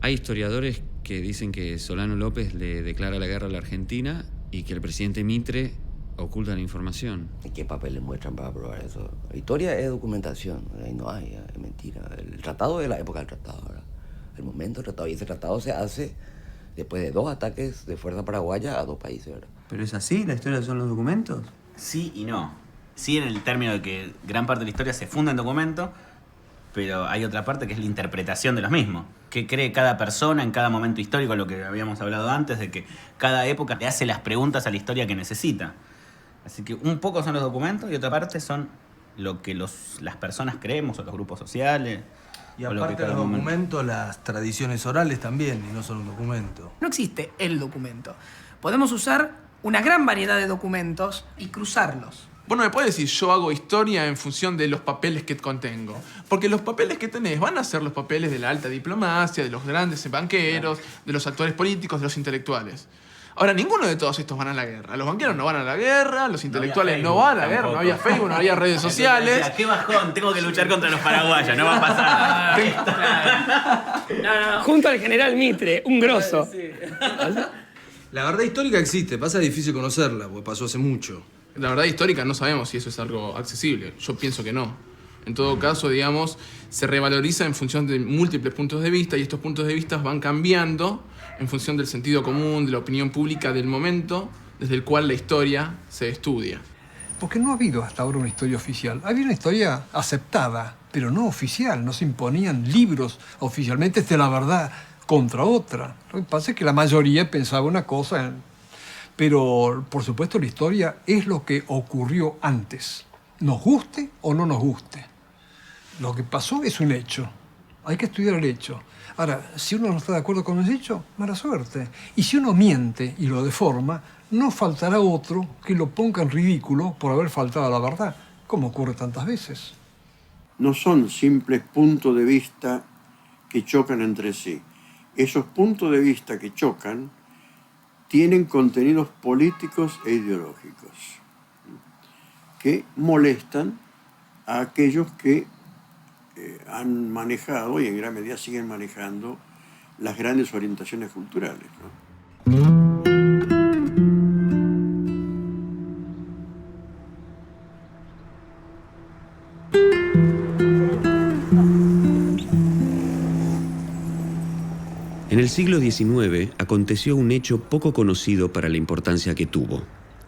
Hay historiadores que dicen que Solano López le declara la guerra a la Argentina y que el presidente Mitre oculta la información. ¿Y qué papeles muestran para probar eso? La historia es documentación, ahí no hay, es mentira. El tratado es la época del tratado, ¿verdad? El momento del tratado, y ese tratado se hace después de 2 ataques de fuerza paraguaya a 2 países, ¿verdad? ¿Pero es así? ¿La historia son los documentos? Sí y no. Sí, en el término de que gran parte de la historia se funda en documentos, pero hay otra parte que es la interpretación de los mismos. Que cree cada persona en cada momento histórico, lo que habíamos hablado antes, de que cada época le hace las preguntas a la historia que necesita. Así que un poco son los documentos y otra parte son lo que las personas creemos o los grupos sociales. Y aparte de los documentos, las tradiciones orales también, y no solo un documento. No existe el documento. Podemos usar una gran variedad de documentos y cruzarlos. Vos no me podés decir yo hago historia en función de los papeles que contengo. Porque los papeles que tenés van a ser los papeles de la alta diplomacia, de los grandes banqueros, de los actores políticos, de los intelectuales. Ahora, ninguno de todos estos van a la guerra. Los banqueros no van a la guerra, los intelectuales no van a la guerra, no había Facebook, no había redes sociales. Decía, qué bajón, tengo que luchar contra los paraguayos, no va a pasar. No. Junto al general Mitre, un grosso. La verdad histórica existe, pasa difícil conocerla, porque pasó hace mucho. La verdad histórica no sabemos si eso es algo accesible. Yo pienso que no. En todo caso, digamos, se revaloriza en función de múltiples puntos de vista y estos puntos de vista van cambiando en función del sentido común, de la opinión pública del momento desde el cual la historia se estudia. Porque no ha habido hasta ahora una historia oficial. Había una historia aceptada, pero no oficial. No se imponían libros oficialmente de la verdad contra otra. Lo que pasa es que la mayoría pensaba una cosa, pero por supuesto la historia es lo que ocurrió antes. Nos guste o no nos guste. Lo que pasó es un hecho. Hay que estudiar el hecho. Ahora, si uno no está de acuerdo con el hecho, mala suerte. Y si uno miente y lo deforma, no faltará otro que lo ponga en ridículo por haber faltado a la verdad, como ocurre tantas veces. No son simples puntos de vista que chocan entre sí. Esos puntos de vista que chocan tienen contenidos políticos e ideológicos que molestan a aquellos que han manejado y en gran medida siguen manejando las grandes orientaciones culturales, ¿no? En el siglo XIX aconteció un hecho poco conocido para la importancia que tuvo: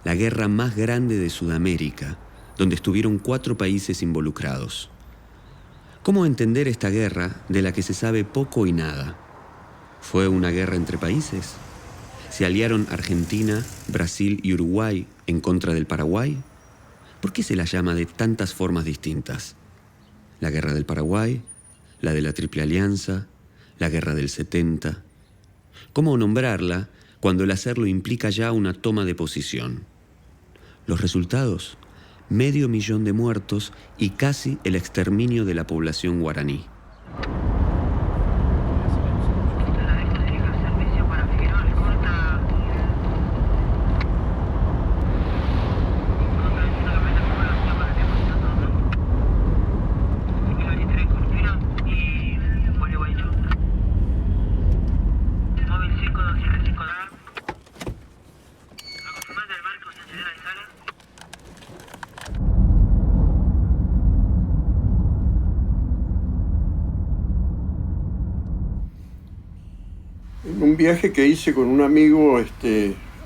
la guerra más grande de Sudamérica, donde estuvieron 4 países involucrados. ¿Cómo entender esta guerra de la que se sabe poco y nada? ¿Fue una guerra entre países? ¿Se aliaron Argentina, Brasil y Uruguay en contra del Paraguay? ¿Por qué se la llama de tantas formas distintas? La guerra del Paraguay, la de la Triple Alianza, la guerra del 70. ¿Cómo nombrarla cuando el hacerlo implica ya una toma de posición? Los resultados: 500.000 de muertos y casi el exterminio de la población guaraní. En un viaje que hice con un amigo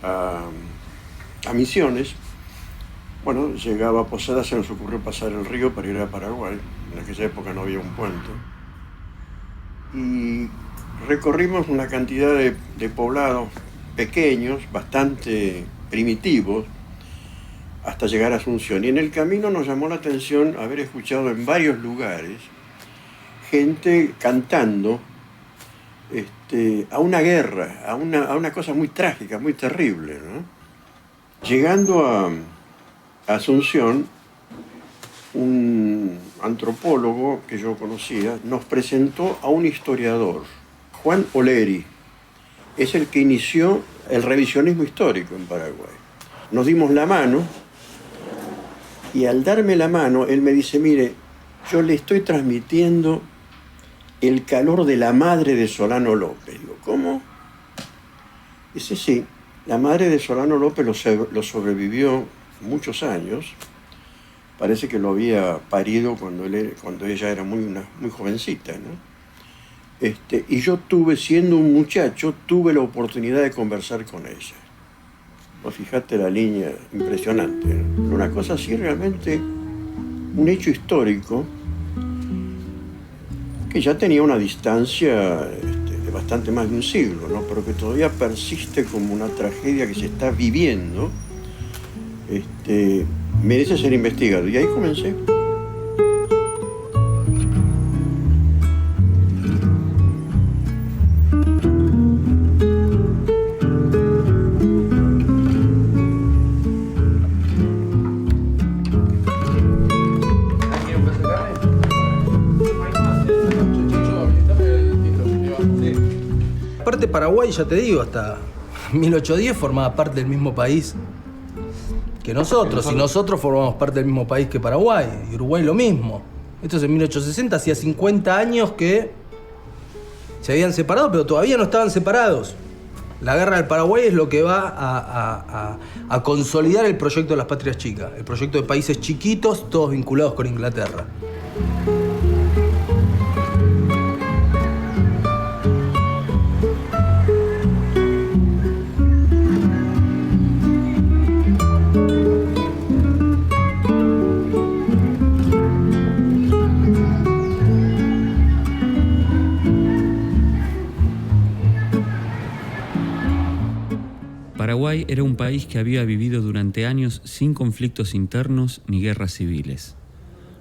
a Misiones, bueno, llegaba a Posada, se nos ocurrió pasar el río para ir a Paraguay. En aquella época no había un puente. Y recorrimos una cantidad de poblados pequeños, bastante primitivos, hasta llegar a Asunción. Y en el camino nos llamó la atención haber escuchado en varios lugares gente cantando a una guerra, a una cosa muy trágica, muy terrible, ¿no? Llegando a Asunción, un antropólogo que yo conocía nos presentó a un historiador, Juan Oleri. Es el que inició el revisionismo histórico en Paraguay. Nos dimos la mano y al darme la mano él me dice: mire, yo le estoy transmitiendo el calor de la madre de Solano López. Digo, ¿cómo? Dice, sí, la madre de Solano López lo sobrevivió muchos años. Parece que lo había parido cuando ella era muy jovencita, ¿no? Y yo siendo un muchacho, tuve la oportunidad de conversar con ella. Vos fijate la línea impresionante, ¿no? Una cosa así realmente, un hecho histórico que ya tenía una distancia de bastante más de un siglo, ¿no? Pero que todavía persiste como una tragedia que se está viviendo, merece ser investigado. Y ahí comencé. Aparte Paraguay, ya te digo, hasta 1810 formaba parte del mismo país que nosotros, y nosotros formamos parte del mismo país que Paraguay, y Uruguay lo mismo. Esto es en 1860, hacía 50 años que se habían separado, pero todavía no estaban separados. La guerra del Paraguay es lo que va a consolidar el proyecto de las patrias chicas, el proyecto de países chiquitos, todos vinculados con Inglaterra. Paraguay era un país que había vivido durante años sin conflictos internos ni guerras civiles.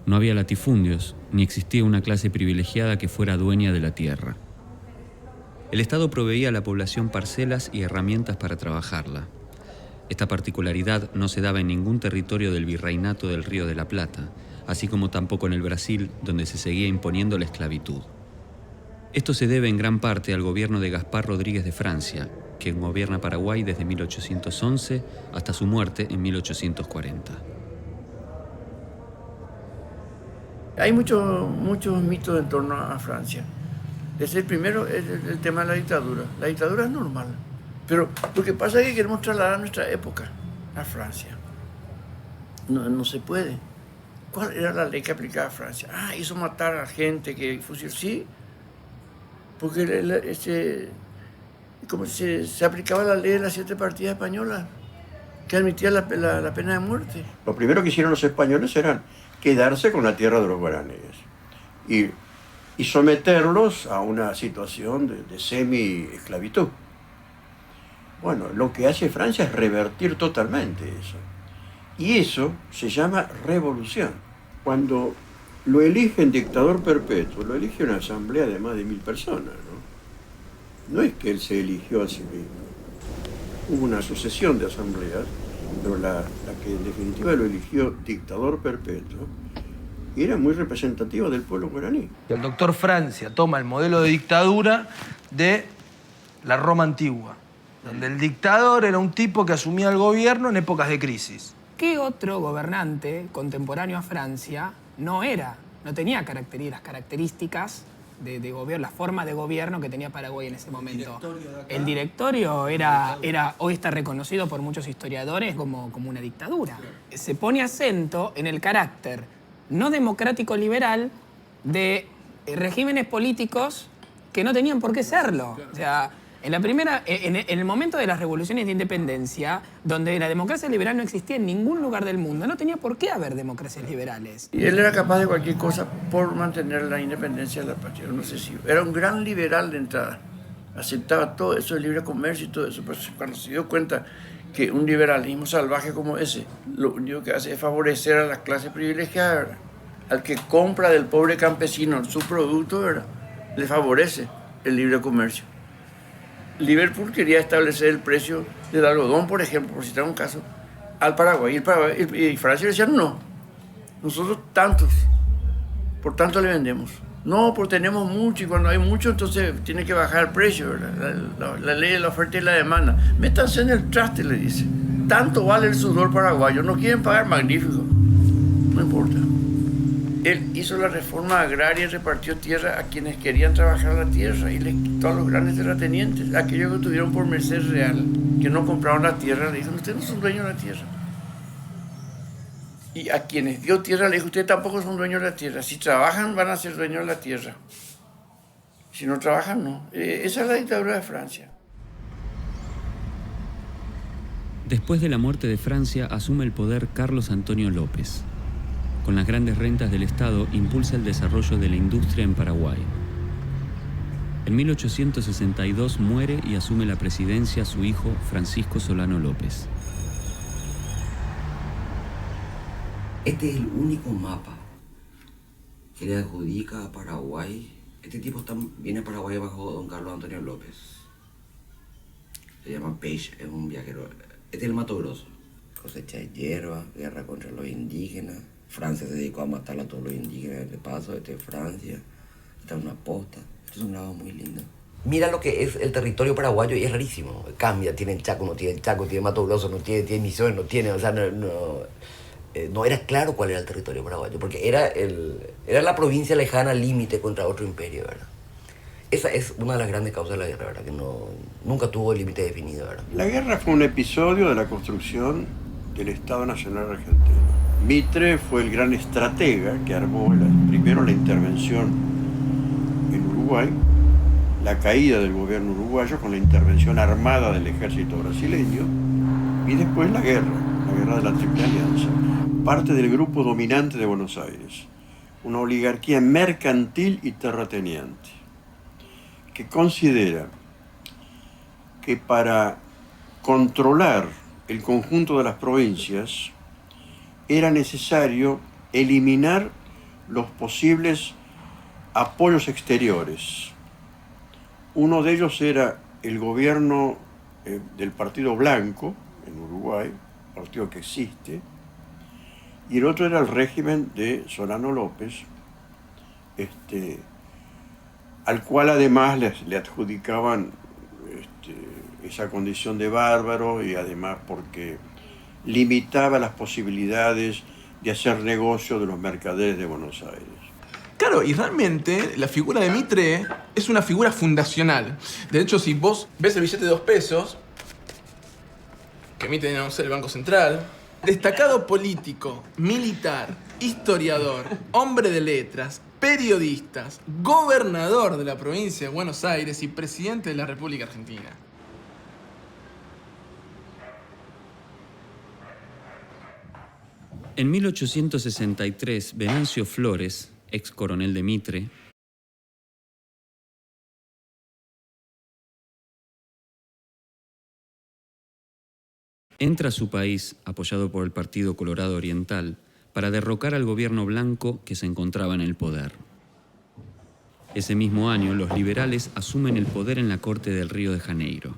No había latifundios, ni existía una clase privilegiada que fuera dueña de la tierra. El Estado proveía a la población parcelas y herramientas para trabajarla. Esta particularidad no se daba en ningún territorio del Virreinato del Río de la Plata, así como tampoco en el Brasil, donde se seguía imponiendo la esclavitud. Esto se debe en gran parte al gobierno de Gaspar Rodríguez de Francia, que gobierna Paraguay desde 1811 hasta su muerte en 1840. Hay muchos mitos en torno a Francia. El primero es el tema de la dictadura. La dictadura es normal, pero lo que pasa es que queremos trasladar nuestra época a Francia. No se puede. ¿Cuál era la ley que aplicaba Francia? Hizo matar a gente, que fusil, sí, porque como se aplicaba la ley de las 7 partidas españolas, que admitía la pena de muerte. Lo primero que hicieron los españoles era quedarse con la tierra de los guaraníes y someterlos a una situación de semi-esclavitud. Bueno, lo que hace Francia es revertir totalmente eso. Y eso se llama revolución. Cuando lo eligen dictador perpetuo, lo elige una asamblea de más de 1000 personas, ¿no? No es que él se eligió a sí mismo. Hubo una sucesión de asambleas, pero la que en definitiva lo eligió dictador perpetuo y era muy representativo del pueblo guaraní. El doctor Francia toma el modelo de dictadura de la Roma antigua, donde el dictador era un tipo que asumía el gobierno en épocas de crisis. ¿Qué otro gobernante contemporáneo a Francia no tenía las características de gobierno, la forma de gobierno que tenía Paraguay en ese momento? El directorio hoy está reconocido por muchos historiadores como una dictadura. Se pone acento en el carácter no democrático liberal de regímenes políticos que no tenían por qué serlo. O sea, en el momento de las revoluciones de independencia, donde la democracia liberal no existía en ningún lugar del mundo, no tenía por qué haber democracias liberales. Y él era capaz de cualquier cosa por mantener la independencia de la patria. No sé si era un gran liberal de entrada. Aceptaba todo eso, el libre comercio y todo eso. Pero cuando se dio cuenta que un liberalismo salvaje como ese, lo único que hace es favorecer a las clases privilegiadas, ¿verdad? Al que compra del pobre campesino su producto, ¿verdad? Le favorece el libre comercio. Liverpool quería establecer el precio del algodón, por ejemplo, por citar un caso, al Paraguay. Y Francia decía, no, nosotros tantos, por tanto le vendemos. No, porque tenemos mucho y cuando hay mucho entonces tiene que bajar el precio, ¿verdad? La ley de la oferta y la demanda. Métanse en el traste, le dice. Tanto vale el sudor paraguayo, no quieren pagar, magnífico. No importa. Él hizo la reforma agraria y repartió tierra a quienes querían trabajar la tierra y les quitó a los grandes terratenientes, aquellos que tuvieron por merced real, que no compraron la tierra, le dijeron, ustedes no son dueños de la tierra. Y a quienes dio tierra le dijo, ustedes tampoco son dueños de la tierra. Si trabajan, van a ser dueños de la tierra. Si no trabajan, no. Esa es la dictadura de Francia. Después de la muerte de Francia, asume el poder Carlos Antonio López. Con las grandes rentas del Estado, impulsa el desarrollo de la industria en Paraguay. En 1862 muere y asume la presidencia su hijo Francisco Solano López. Este es el único mapa que le adjudica a Paraguay. Este tipo viene a Paraguay bajo don Carlos Antonio López. Se llama Page, es un viajero. Este es el Mato Grosso. Cosecha de hierba, guerra contra los indígenas. Francia se dedicó a matar a todos los indígenas de paso. Este es Francia. Esta es una posta. Esto es un lado muy lindo. Mira lo que es el territorio paraguayo y es rarísimo. Cambia, tiene Chaco, no tiene Chaco, tiene Mato Grosso, no tiene Misiones, no tiene, o sea, no era claro cuál era el territorio paraguayo, porque era la provincia lejana límite contra otro imperio, ¿verdad? Esa es una de las grandes causas de la guerra, ¿verdad? Que nunca tuvo el límite definido, ¿verdad? La guerra fue un episodio de la construcción del Estado Nacional Argentino. Mitre fue el gran estratega que armó primero la intervención en Uruguay, la caída del gobierno uruguayo con la intervención armada del ejército brasileño y después la guerra de la Triple Alianza. Parte del grupo dominante de Buenos Aires, una oligarquía mercantil y terrateniente, que considera que para controlar el conjunto de las provincias era necesario eliminar los posibles apoyos exteriores. Uno de ellos era el gobierno del Partido Blanco en Uruguay, partido que existe, y el otro era el régimen de Solano López, al cual además le adjudicaban esa condición de bárbaro y además porque limitaba las posibilidades de hacer negocio de los mercaderes de Buenos Aires. Claro, y realmente la figura de Mitre es una figura fundacional. De hecho, si vos ves el billete de 2 pesos, que emite, no sé, el Banco Central, destacado político, militar, historiador, hombre de letras, periodistas, gobernador de la provincia de Buenos Aires y presidente de la República Argentina. En 1863, Venancio Flores, ex coronel de Mitre, entra a su país, apoyado por el Partido Colorado Oriental, para derrocar al gobierno blanco que se encontraba en el poder. Ese mismo año, los liberales asumen el poder en la corte del Río de Janeiro.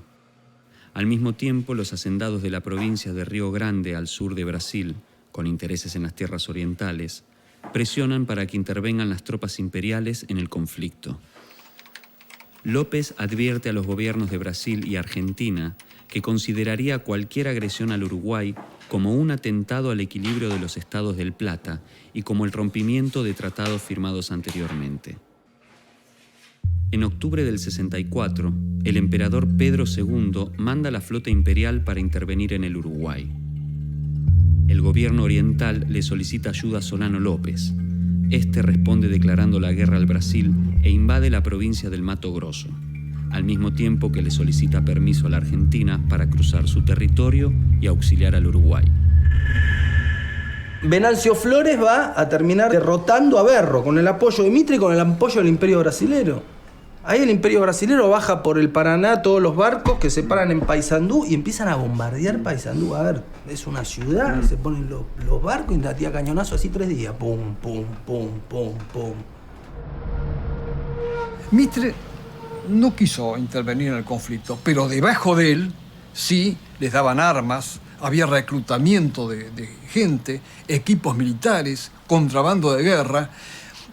Al mismo tiempo, los hacendados de la provincia de Río Grande, al sur de Brasil, con intereses en las tierras orientales, presionan para que intervengan las tropas imperiales en el conflicto. López advierte a los gobiernos de Brasil y Argentina que consideraría cualquier agresión al Uruguay como un atentado al equilibrio de los Estados del Plata y como el rompimiento de tratados firmados anteriormente. En octubre del 64, el emperador Pedro II manda la flota imperial para intervenir en el Uruguay. El gobierno oriental le solicita ayuda a Solano López. Este responde declarando la guerra al Brasil e invade la provincia del Mato Grosso, al mismo tiempo que le solicita permiso a la Argentina para cruzar su territorio y auxiliar al Uruguay. Venancio Flores va a terminar derrotando a Berro con el apoyo de Mitre y con el apoyo del Imperio Brasilero. Ahí el Imperio Brasilero baja por el Paraná todos los barcos que se paran en Paysandú y empiezan a bombardear Paysandú. A ver, es una ciudad, se ponen los barcos y la tía cañonazo así 3 días. Pum, pum, pum, pum, pum. Mitre no quiso intervenir en el conflicto, pero debajo de él sí les daban armas, había reclutamiento de gente, equipos militares, contrabando de guerra,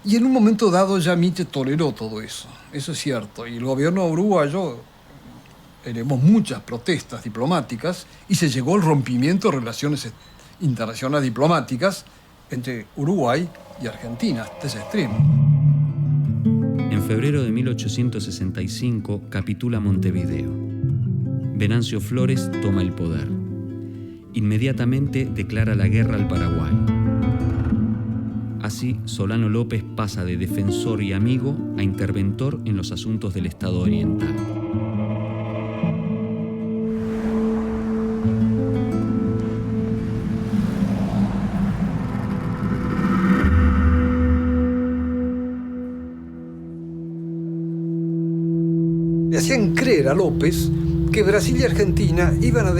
y en un momento dado ya Mitre toleró todo eso. Eso es cierto, y el gobierno uruguayo elevó muchas protestas diplomáticas y se llegó al rompimiento de relaciones internacionales diplomáticas entre Uruguay y Argentina, hasta ese extremo. En febrero de 1865 capitula Montevideo. Venancio Flores toma el poder. Inmediatamente declara la guerra al Paraguay. Así, Solano López pasa de defensor y amigo a interventor en los asuntos del Estado oriental. Le hacían creer a López que Brasil y Argentina iban a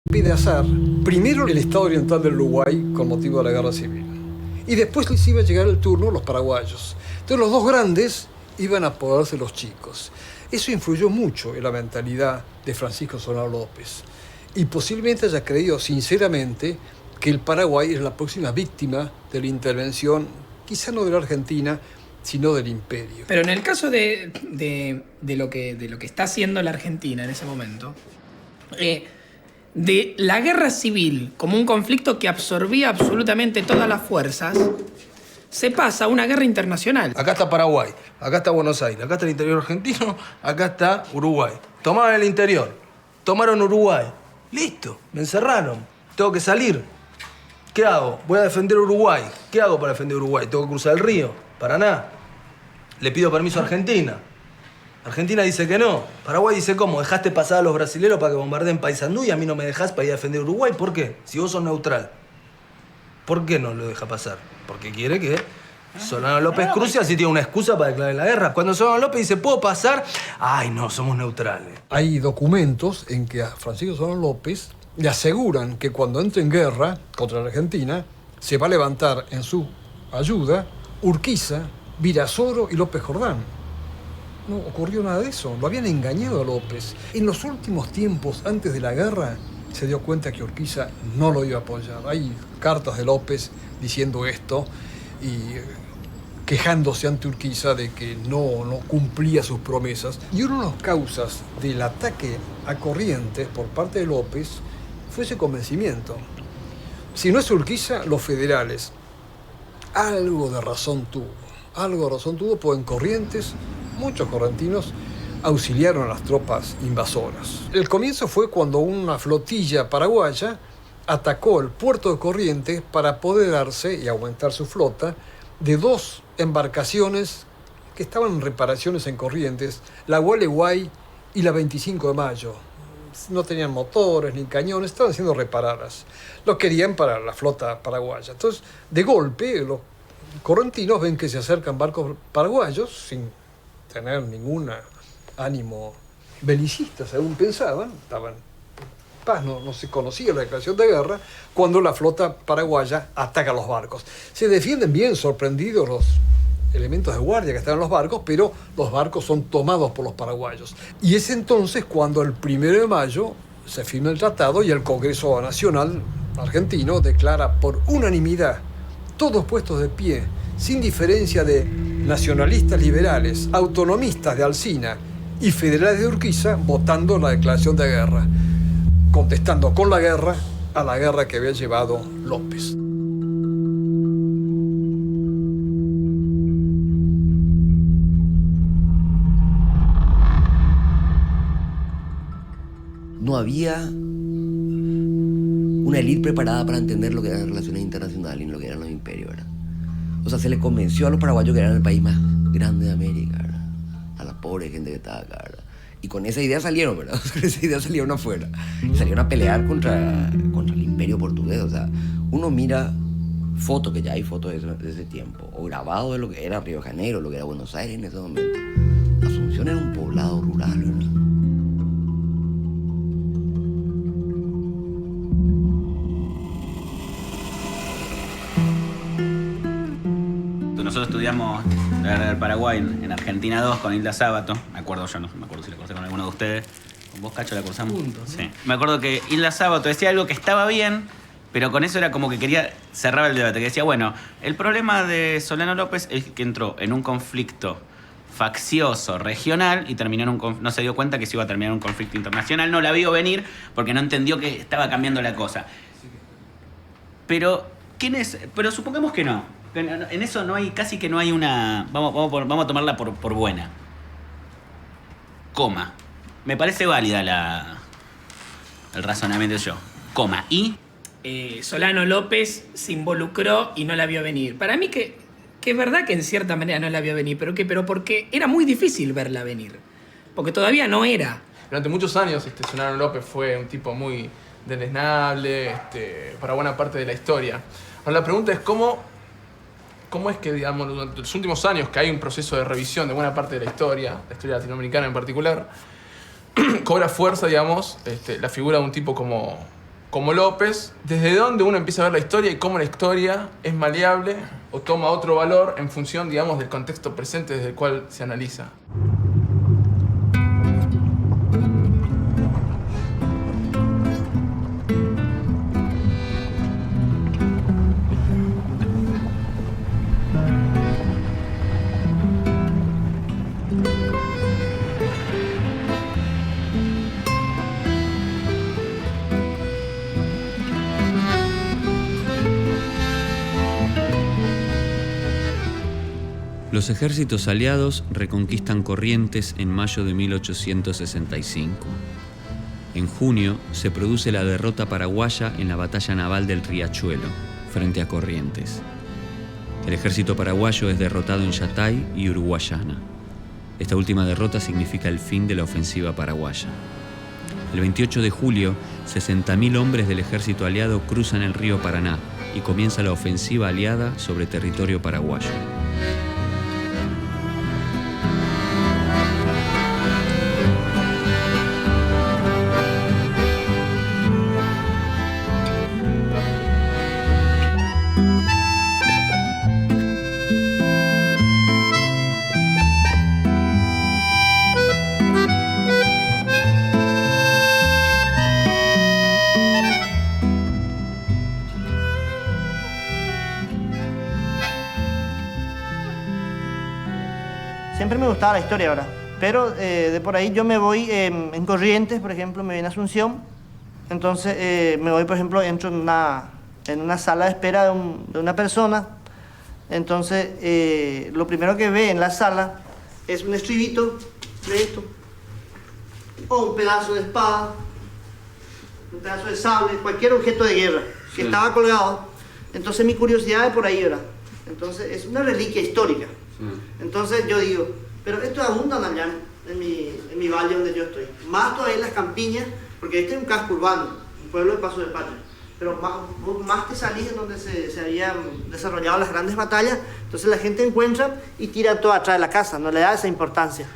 despedazar primero el Estado oriental del Uruguay con motivo de la guerra civil. Y después les iba a llegar el turno a los paraguayos. Entonces los dos grandes iban a apoderarse de los chicos. Eso influyó mucho en la mentalidad de Francisco Solano López. Y posiblemente haya creído sinceramente que el Paraguay es la próxima víctima de la intervención, quizá no de la Argentina, sino del imperio. Pero en el caso de lo que está haciendo la Argentina en ese momento, de la guerra civil como un conflicto que absorbía absolutamente todas las fuerzas, se pasa a una guerra internacional. Acá está Paraguay, acá está Buenos Aires, acá está el interior argentino, acá está Uruguay. Tomaron el interior, tomaron Uruguay. Listo, me encerraron. Tengo que salir. ¿Qué hago? Voy a defender Uruguay. ¿Qué hago para defender Uruguay? Tengo que cruzar el río. Paraná. Le pido permiso a Argentina. Argentina dice que no. Paraguay dice, ¿cómo? ¿Dejaste pasar a los brasileños para que bombardeen Paysandú y a mí no me dejás para ir a defender Uruguay? ¿Por qué? Si vos sos neutral. ¿Por qué no lo deja pasar? Porque quiere que Solano López cruce, así tiene una excusa para declarar la guerra. Cuando Solano López dice, ¿puedo pasar? Ay, no, somos neutrales. Hay documentos en que a Francisco Solano López le aseguran que cuando entre en guerra contra la Argentina, se va a levantar en su ayuda Urquiza, Virasoro y López Jordán. No ocurrió nada de eso, lo habían engañado a López. En los últimos tiempos, antes de la guerra, se dio cuenta que Urquiza no lo iba a apoyar. Hay cartas de López diciendo esto y quejándose ante Urquiza de que no cumplía sus promesas. Y una de las causas del ataque a Corrientes por parte de López fue ese convencimiento. Si no es Urquiza, los federales. Algo de razón tuvo, pues en Corrientes muchos correntinos auxiliaron a las tropas invasoras. El comienzo fue cuando una flotilla paraguaya atacó el puerto de Corrientes para apoderarse y aumentar su flota de dos embarcaciones que estaban en reparaciones en Corrientes, la Gualeguay y la 25 de Mayo. No tenían motores ni cañones, estaban siendo reparadas. Lo querían para la flota paraguaya. Entonces, de golpe, los correntinos ven que se acercan barcos paraguayos sin tener ningún ánimo belicista, según pensaban, estaban en paz, no se conocía la declaración de guerra, cuando la flota paraguaya ataca los barcos. Se defienden bien, sorprendidos los elementos de guardia que están en los barcos, pero los barcos son tomados por los paraguayos. Y es entonces cuando el 1 de mayo se firma el tratado y el Congreso Nacional argentino declara por unanimidad, todos puestos de pie, sin diferencia de nacionalistas liberales, autonomistas de Alsina y federales de Urquiza, votando la declaración de guerra, contestando con la guerra a la guerra que había llevado López. No había una élite preparada para entender lo que eran las relaciones internacionales y lo que eran los imperios, ¿verdad? O sea, se les convenció a los paraguayos que eran el país más grande de América, ¿verdad? A la pobre gente que estaba acá, ¿verdad? Y con esa idea salieron, ¿verdad? Con esa idea salieron afuera. Y salieron a pelear contra el imperio portugués. O sea, uno mira fotos, que ya hay fotos de ese tiempo, o grabados de lo que era Río de Janeiro, lo que era Buenos Aires en ese momento. Asunción era un poblado rural, ¿verdad? Nosotros estudiamos la guerra del Paraguay en Argentina 2 con Hilda Sábato. Me acuerdo, yo no me acuerdo si la cursé con alguno de ustedes. ¿Con vos, Cacho, la cursamos? Juntos, sí. Me acuerdo que Hilda Sábato decía algo que estaba bien, pero con eso era como que quería cerrar el debate. Que decía, bueno, el problema de Solano López es que entró en un conflicto faccioso, regional, y no se dio cuenta que se iba a terminar un conflicto internacional. No la vio venir porque no entendió que estaba cambiando la cosa. Pero supongamos que no. En eso no hay, casi que no hay una... Vamos a tomarla por buena. Coma. Me parece válida el razonamiento yo. Coma. Y... Solano López se involucró y no la vio venir. Para mí que es verdad que en cierta manera no la vio venir, pero porque era muy difícil verla venir. Porque todavía no era. Durante muchos años Solano López fue un tipo muy deleznable para buena parte de la historia. Ahora la pregunta es cómo es que, digamos, durante los últimos años que hay un proceso de revisión de buena parte de la historia latinoamericana en particular, cobra fuerza, digamos, la figura de un tipo como López, desde dónde uno empieza a ver la historia y cómo la historia es maleable o toma otro valor en función, digamos, del contexto presente desde el cual se analiza. Los ejércitos aliados reconquistan Corrientes en mayo de 1865. En junio se produce la derrota paraguaya en la batalla naval del Riachuelo, frente a Corrientes. El ejército paraguayo es derrotado en Yatay y Uruguayana. Esta última derrota significa el fin de la ofensiva paraguaya. El 28 de julio, 60.000 hombres del ejército aliado cruzan el río Paraná y comienza la ofensiva aliada sobre territorio paraguayo. Siempre me gustaba la historia ahora, pero de por ahí yo me voy en Corrientes, por ejemplo, me voy en Asunción, entonces me voy, por ejemplo, entro en una sala de espera de una persona, entonces lo primero que ve en la sala es un estribito de esto, o un pedazo de espada, un pedazo de sable, cualquier objeto de guerra que estaba colgado. Entonces mi curiosidad es por ahí, ¿verdad? Entonces es una reliquia histórica. Entonces yo digo, pero esto abundan allá en mi valle donde yo estoy. Más todavía en las campiñas, porque este es un casco urbano, un pueblo de paso de patria. Pero más que salís en donde se habían desarrollado las grandes batallas, entonces la gente encuentra y tira todo atrás de la casa, no le da esa importancia.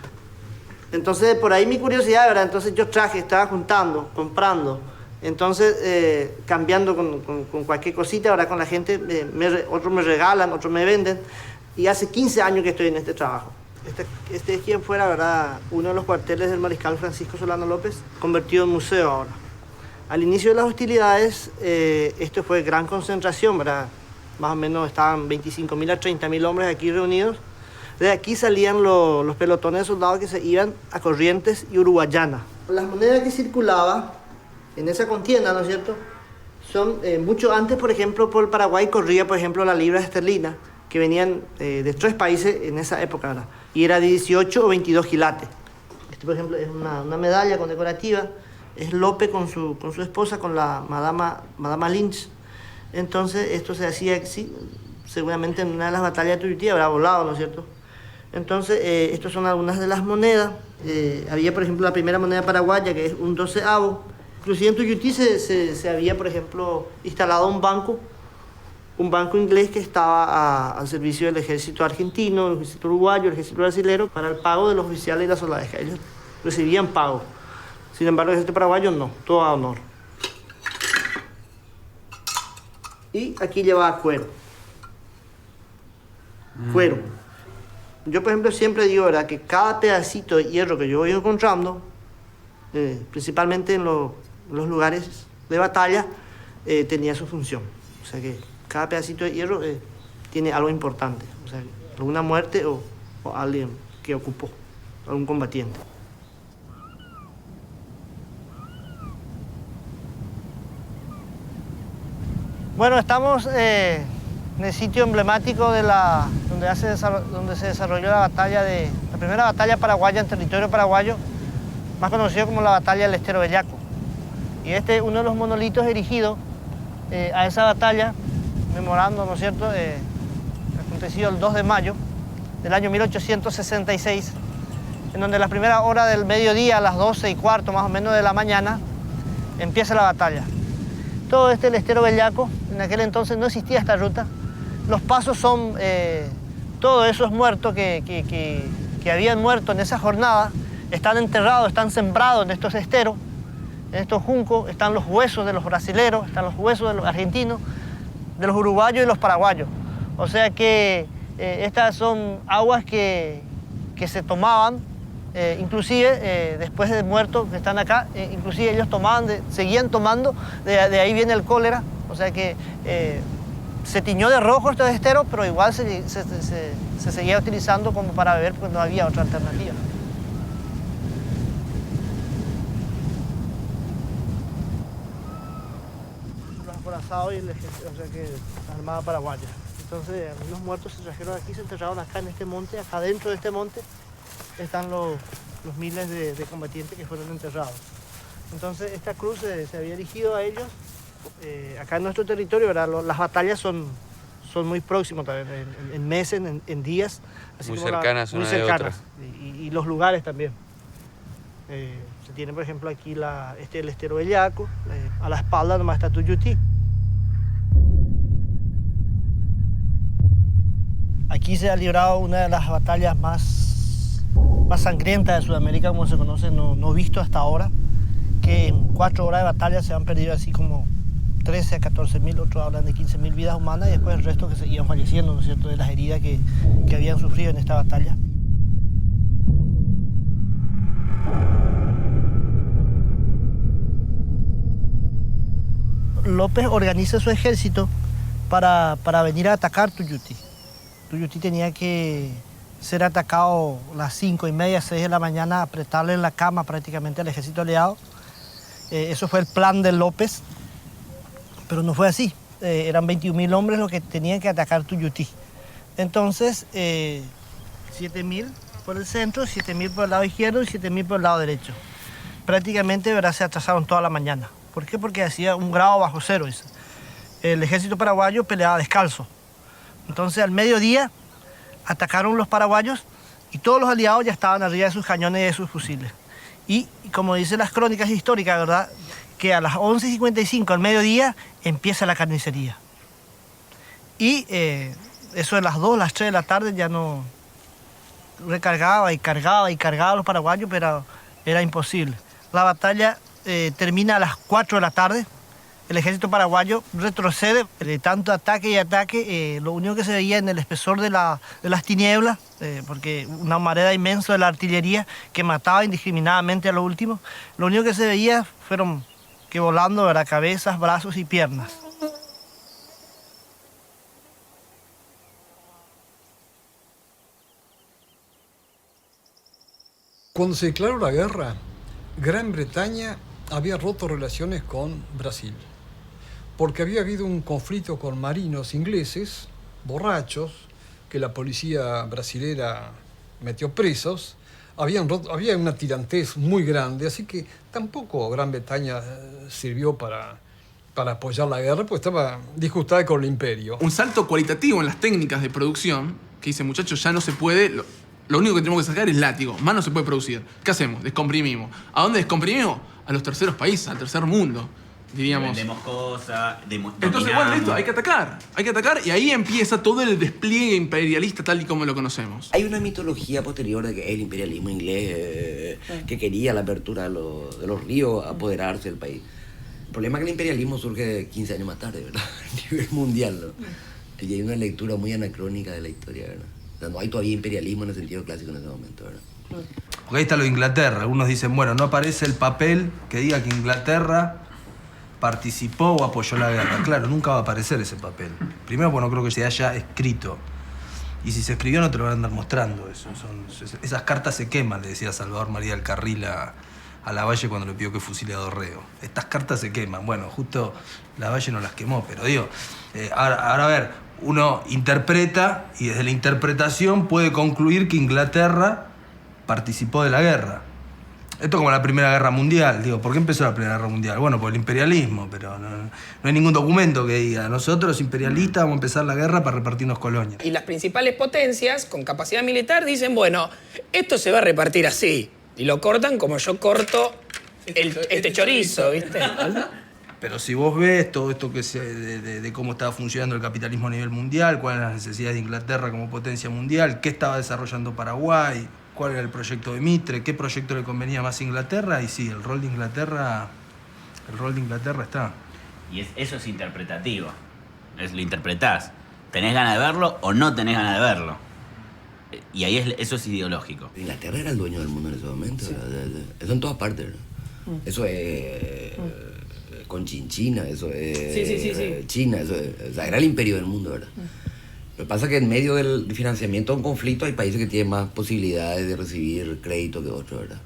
Entonces por ahí mi curiosidad, ¿verdad? Entonces yo estaba juntando, comprando, entonces cambiando con cualquier cosita, ¿verdad? Con la gente, otros me regalan, otros me venden. Y hace 15 años que estoy en este trabajo. Este es quien fuera, ¿verdad?, uno de los cuarteles del mariscal Francisco Solano López, convertido en museo ahora. Al inicio de las hostilidades, esto fue gran concentración, ¿verdad? Más o menos estaban 25.000 a 30.000 hombres aquí reunidos. De aquí salían los pelotones de soldados que se iban a Corrientes y Uruguayana. Las monedas que circulaban en esa contienda, ¿no es cierto?, son mucho antes, por ejemplo, por el Paraguay corría, por ejemplo, la libra esterlina, que venían de 3 países en esa época, ¿verdad? Y era de 18 o 22 quilates. Este, por ejemplo, es una medalla condecorativa, es Lope con su esposa, con la Madama Lynch. Entonces, esto se hacía, sí, seguramente en una de las batallas de Tuyutí habrá volado, ¿no es cierto? Entonces, estas son algunas de las monedas. Había, por ejemplo, la primera moneda paraguaya, que es un 12avo. Inclusive en Tuyutí se había, por ejemplo, instalado un banco inglés que estaba al servicio del ejército argentino, el ejército uruguayo, el ejército brasilero, para el pago de los oficiales y las soldadas. Ellos recibían pago. Sin embargo, el ejército paraguayo no, todo a honor. Y aquí llevaba cuero. Cuero. Yo, por ejemplo, siempre digo, ¿verdad?, que cada pedacito de hierro que yo voy encontrando, principalmente en los lugares de batalla, tenía su función. O sea que cada pedacito de hierro tiene algo importante, o sea, alguna muerte o alguien que ocupó algún combatiente. Bueno, estamos en el sitio emblemático de donde se desarrolló la primera batalla paraguaya en territorio paraguayo, más conocido como la batalla del Estero Bellaco. Y este es uno de los monolitos erigidos a esa batalla, memorando, ¿no es cierto?, acontecido el 2 de mayo del año 1866, en donde a la primera hora del mediodía, a las 12:15 más o menos de la mañana, empieza la batalla. Todo el Estero Bellaco, en aquel entonces no existía esta ruta. Los pasos son todos esos muertos que habían muerto en esa jornada, están enterrados, están sembrados en estos esteros, en estos juncos, están los huesos de los brasileros, están los huesos de los argentinos, de los uruguayos y los paraguayos. O sea que estas son aguas que se tomaban, inclusive después de muertos que están acá, inclusive ellos seguían tomando, de ahí viene el cólera. O sea que se tiñó de rojo estos esteros, pero igual se seguía utilizando como para beber porque no había otra alternativa. Los acorazados y el ejército, o sea que la Armada Paraguaya. Entonces, algunos muertos se trajeron aquí, se enterraron acá en este monte. Acá dentro de este monte están los miles de combatientes que fueron enterrados. Entonces, esta cruz se había erigido a ellos. Acá en nuestro territorio, ¿verdad? Las batallas son muy próximas también, en meses, en días. Así muy cercanas una de otra. Y los lugares también. Se tiene, por ejemplo, aquí el Estero Bellaco, a la espalda nomás está Tuyutí. Aquí se ha librado una de las batallas más sangrientas de Sudamérica, como se conoce, no visto hasta ahora, que en 4 horas de batalla se han perdido así como 13 a 14.000, otros hablan de 15.000 vidas humanas y después el resto que seguían falleciendo, ¿no es cierto?, de las heridas que habían sufrido en esta batalla. López organiza su ejército para venir a atacar Tuyutí. Tuyutí tenía que ser atacado a las 5:30, 6 de la mañana, apretarle en la cama prácticamente al ejército aliado. Eso fue el plan de López, pero no fue así. Eran 21.000 hombres los que tenían que atacar Tuyutí. Entonces, 7.000 por el centro, 7.000 por el lado izquierdo y 7.000 por el lado derecho. Prácticamente, ¿verdad?, se atrasaron toda la mañana. ¿Por qué? Porque hacía 1 grado bajo cero. El ejército paraguayo peleaba descalzo. Entonces, al mediodía, atacaron los paraguayos y todos los aliados ya estaban arriba de sus cañones y de sus fusiles. Y como dicen las crónicas históricas, ¿verdad?, que a las 11:55 al mediodía empieza la carnicería. Y eso de las 2, las 3 de la tarde ya no recargaba y cargaba a los paraguayos, pero era imposible. La batalla termina a las 4 de la tarde. El ejército paraguayo retrocede de tanto ataque y ataque. Lo único que se veía en el espesor de las tinieblas, porque una humareda inmensa de la artillería que mataba indiscriminadamente a lo último, lo único que se veía fueron que volando, ¿verdad?, cabezas, brazos y piernas. Cuando se declaró la guerra, Gran Bretaña había roto relaciones con Brasil, porque había habido un conflicto con marinos ingleses, borrachos, que la policía brasilera metió presos. Había una tirantez muy grande, así que tampoco Gran Bretaña sirvió para apoyar la guerra, porque estaba disgustada con el imperio. Un salto cualitativo en las técnicas de producción, que dice, muchachos, ya no se puede, lo único que tenemos que sacar es látigo, más no se puede producir. ¿Qué hacemos? Descomprimimos. ¿A dónde descomprimimos? A los terceros países, al tercer mundo, diríamos. Vendemos cosas, entonces, bueno, listo, hay que atacar y ahí empieza todo el despliegue imperialista tal y como lo conocemos. Hay una mitología posterior de que el imperialismo inglés que quería la apertura de los ríos, apoderarse del país. El problema es que el imperialismo surge 15 años más tarde, ¿verdad? A nivel mundial, ¿no? Y hay una lectura muy anacrónica de la historia, ¿verdad? O sea, no hay todavía imperialismo en el sentido clásico en ese momento, ¿verdad? Porque ahí está lo de Inglaterra. Algunos dicen, bueno, no aparece el papel que diga que Inglaterra participó o apoyó la guerra. Claro, nunca va a aparecer ese papel. Primero, porque no creo que se haya escrito. Y si se escribió no te lo van a andar mostrando eso. Esas cartas se queman, le decía Salvador María del Carril a Lavalle cuando le pidió que fusile a Dorrego. Estas cartas se queman. Bueno, justo Lavalle no las quemó, pero digo, ahora a ver, uno interpreta y desde la interpretación puede concluir que Inglaterra participó de la guerra. Esto como la Primera Guerra Mundial. Digo, ¿por qué empezó la Primera Guerra Mundial? Bueno, por el imperialismo, pero no hay ningún documento que diga nosotros, los imperialistas, vamos a empezar la guerra para repartirnos colonias. Y las principales potencias con capacidad militar dicen, bueno, esto se va a repartir así. Y lo cortan como yo corto este chorizo, ¿viste? Pero si vos ves todo esto que de cómo estaba funcionando el capitalismo a nivel mundial, cuáles eran las necesidades de Inglaterra como potencia mundial, qué estaba desarrollando Paraguay, cuál era el proyecto de Mitre, qué proyecto le convenía más a Inglaterra, y sí, el rol de Inglaterra está. Y eso es interpretativo. Lo interpretás. ¿Tenés ganas de verlo o no tenés ganas de verlo? Y ahí eso es ideológico. Inglaterra era el dueño del mundo en ese momento. Sí. Eso en todas partes. Eso es con Chinchina, eso es China, eso es, o sea, era el imperio del mundo, ¿verdad? Lo que pasa es que en medio del financiamiento de un conflicto hay países que tienen más posibilidades de recibir crédito que otros, ¿verdad?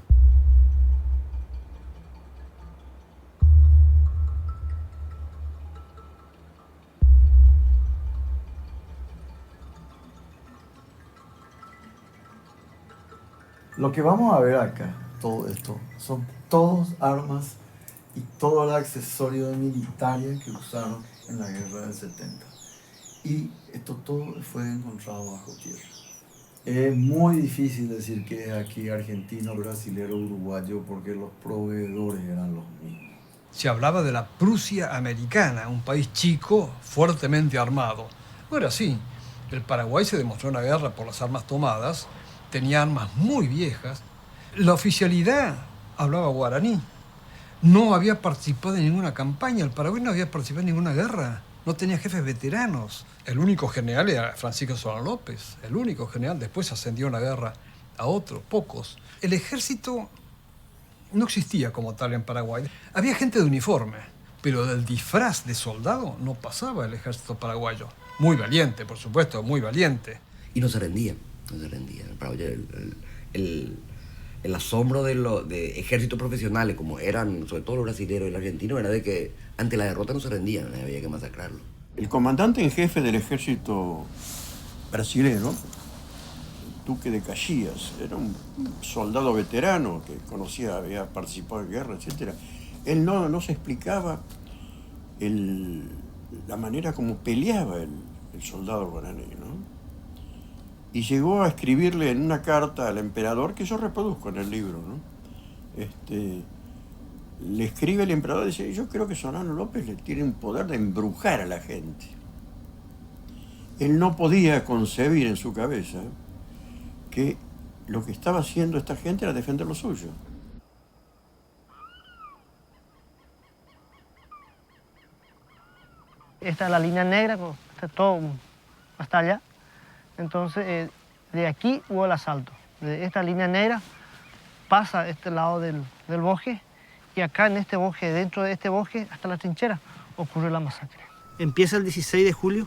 Lo que vamos a ver acá, todo esto, son todos armas y todo el accesorio militario que usaron en la guerra del 70. Y esto todo fue encontrado bajo tierra. Es muy difícil decir que es aquí argentino, brasilero, uruguayo, porque los proveedores eran los mismos. Se hablaba de la Prusia americana, un país chico, fuertemente armado. No era así. El Paraguay se demostró en la guerra por las armas tomadas, tenía armas muy viejas. La oficialidad hablaba guaraní. No había participado en ninguna campaña. El Paraguay no había participado en ninguna guerra. No tenía jefes veteranos. El único general era Francisco Solano López. El único general. Después ascendió en la guerra a otros, pocos. El ejército no existía como tal en Paraguay. Había gente de uniforme, pero del disfraz de soldado no pasaba el ejército paraguayo. Muy valiente, por supuesto, muy valiente. Y no se rendían. El Paraguay, el asombro de ejércitos profesionales, como eran sobre todo los brasileños y los argentinos, era de que ante la derrota no se rendían, había que masacrarlo. El comandante en jefe del ejército brasilero, Duque de Caxias, era un soldado veterano que conocía, había participado en guerra, etc. Él no se explicaba la manera como peleaba el soldado guaraní, ¿no? Y llegó a escribirle en una carta al emperador, que yo reproduzco en el libro, ¿no? Le escribe el emperador y dice, yo creo que Solano López le tiene un poder de embrujar a la gente. Él no podía concebir en su cabeza que lo que estaba haciendo esta gente era defender lo suyo. Esta es la línea negra, está todo hasta allá. Entonces, de aquí hubo el asalto. De esta línea negra pasa este lado del bosque y acá en este bosque, dentro de este bosque, hasta la trinchera, ocurrió la masacre. Empieza el 16 de julio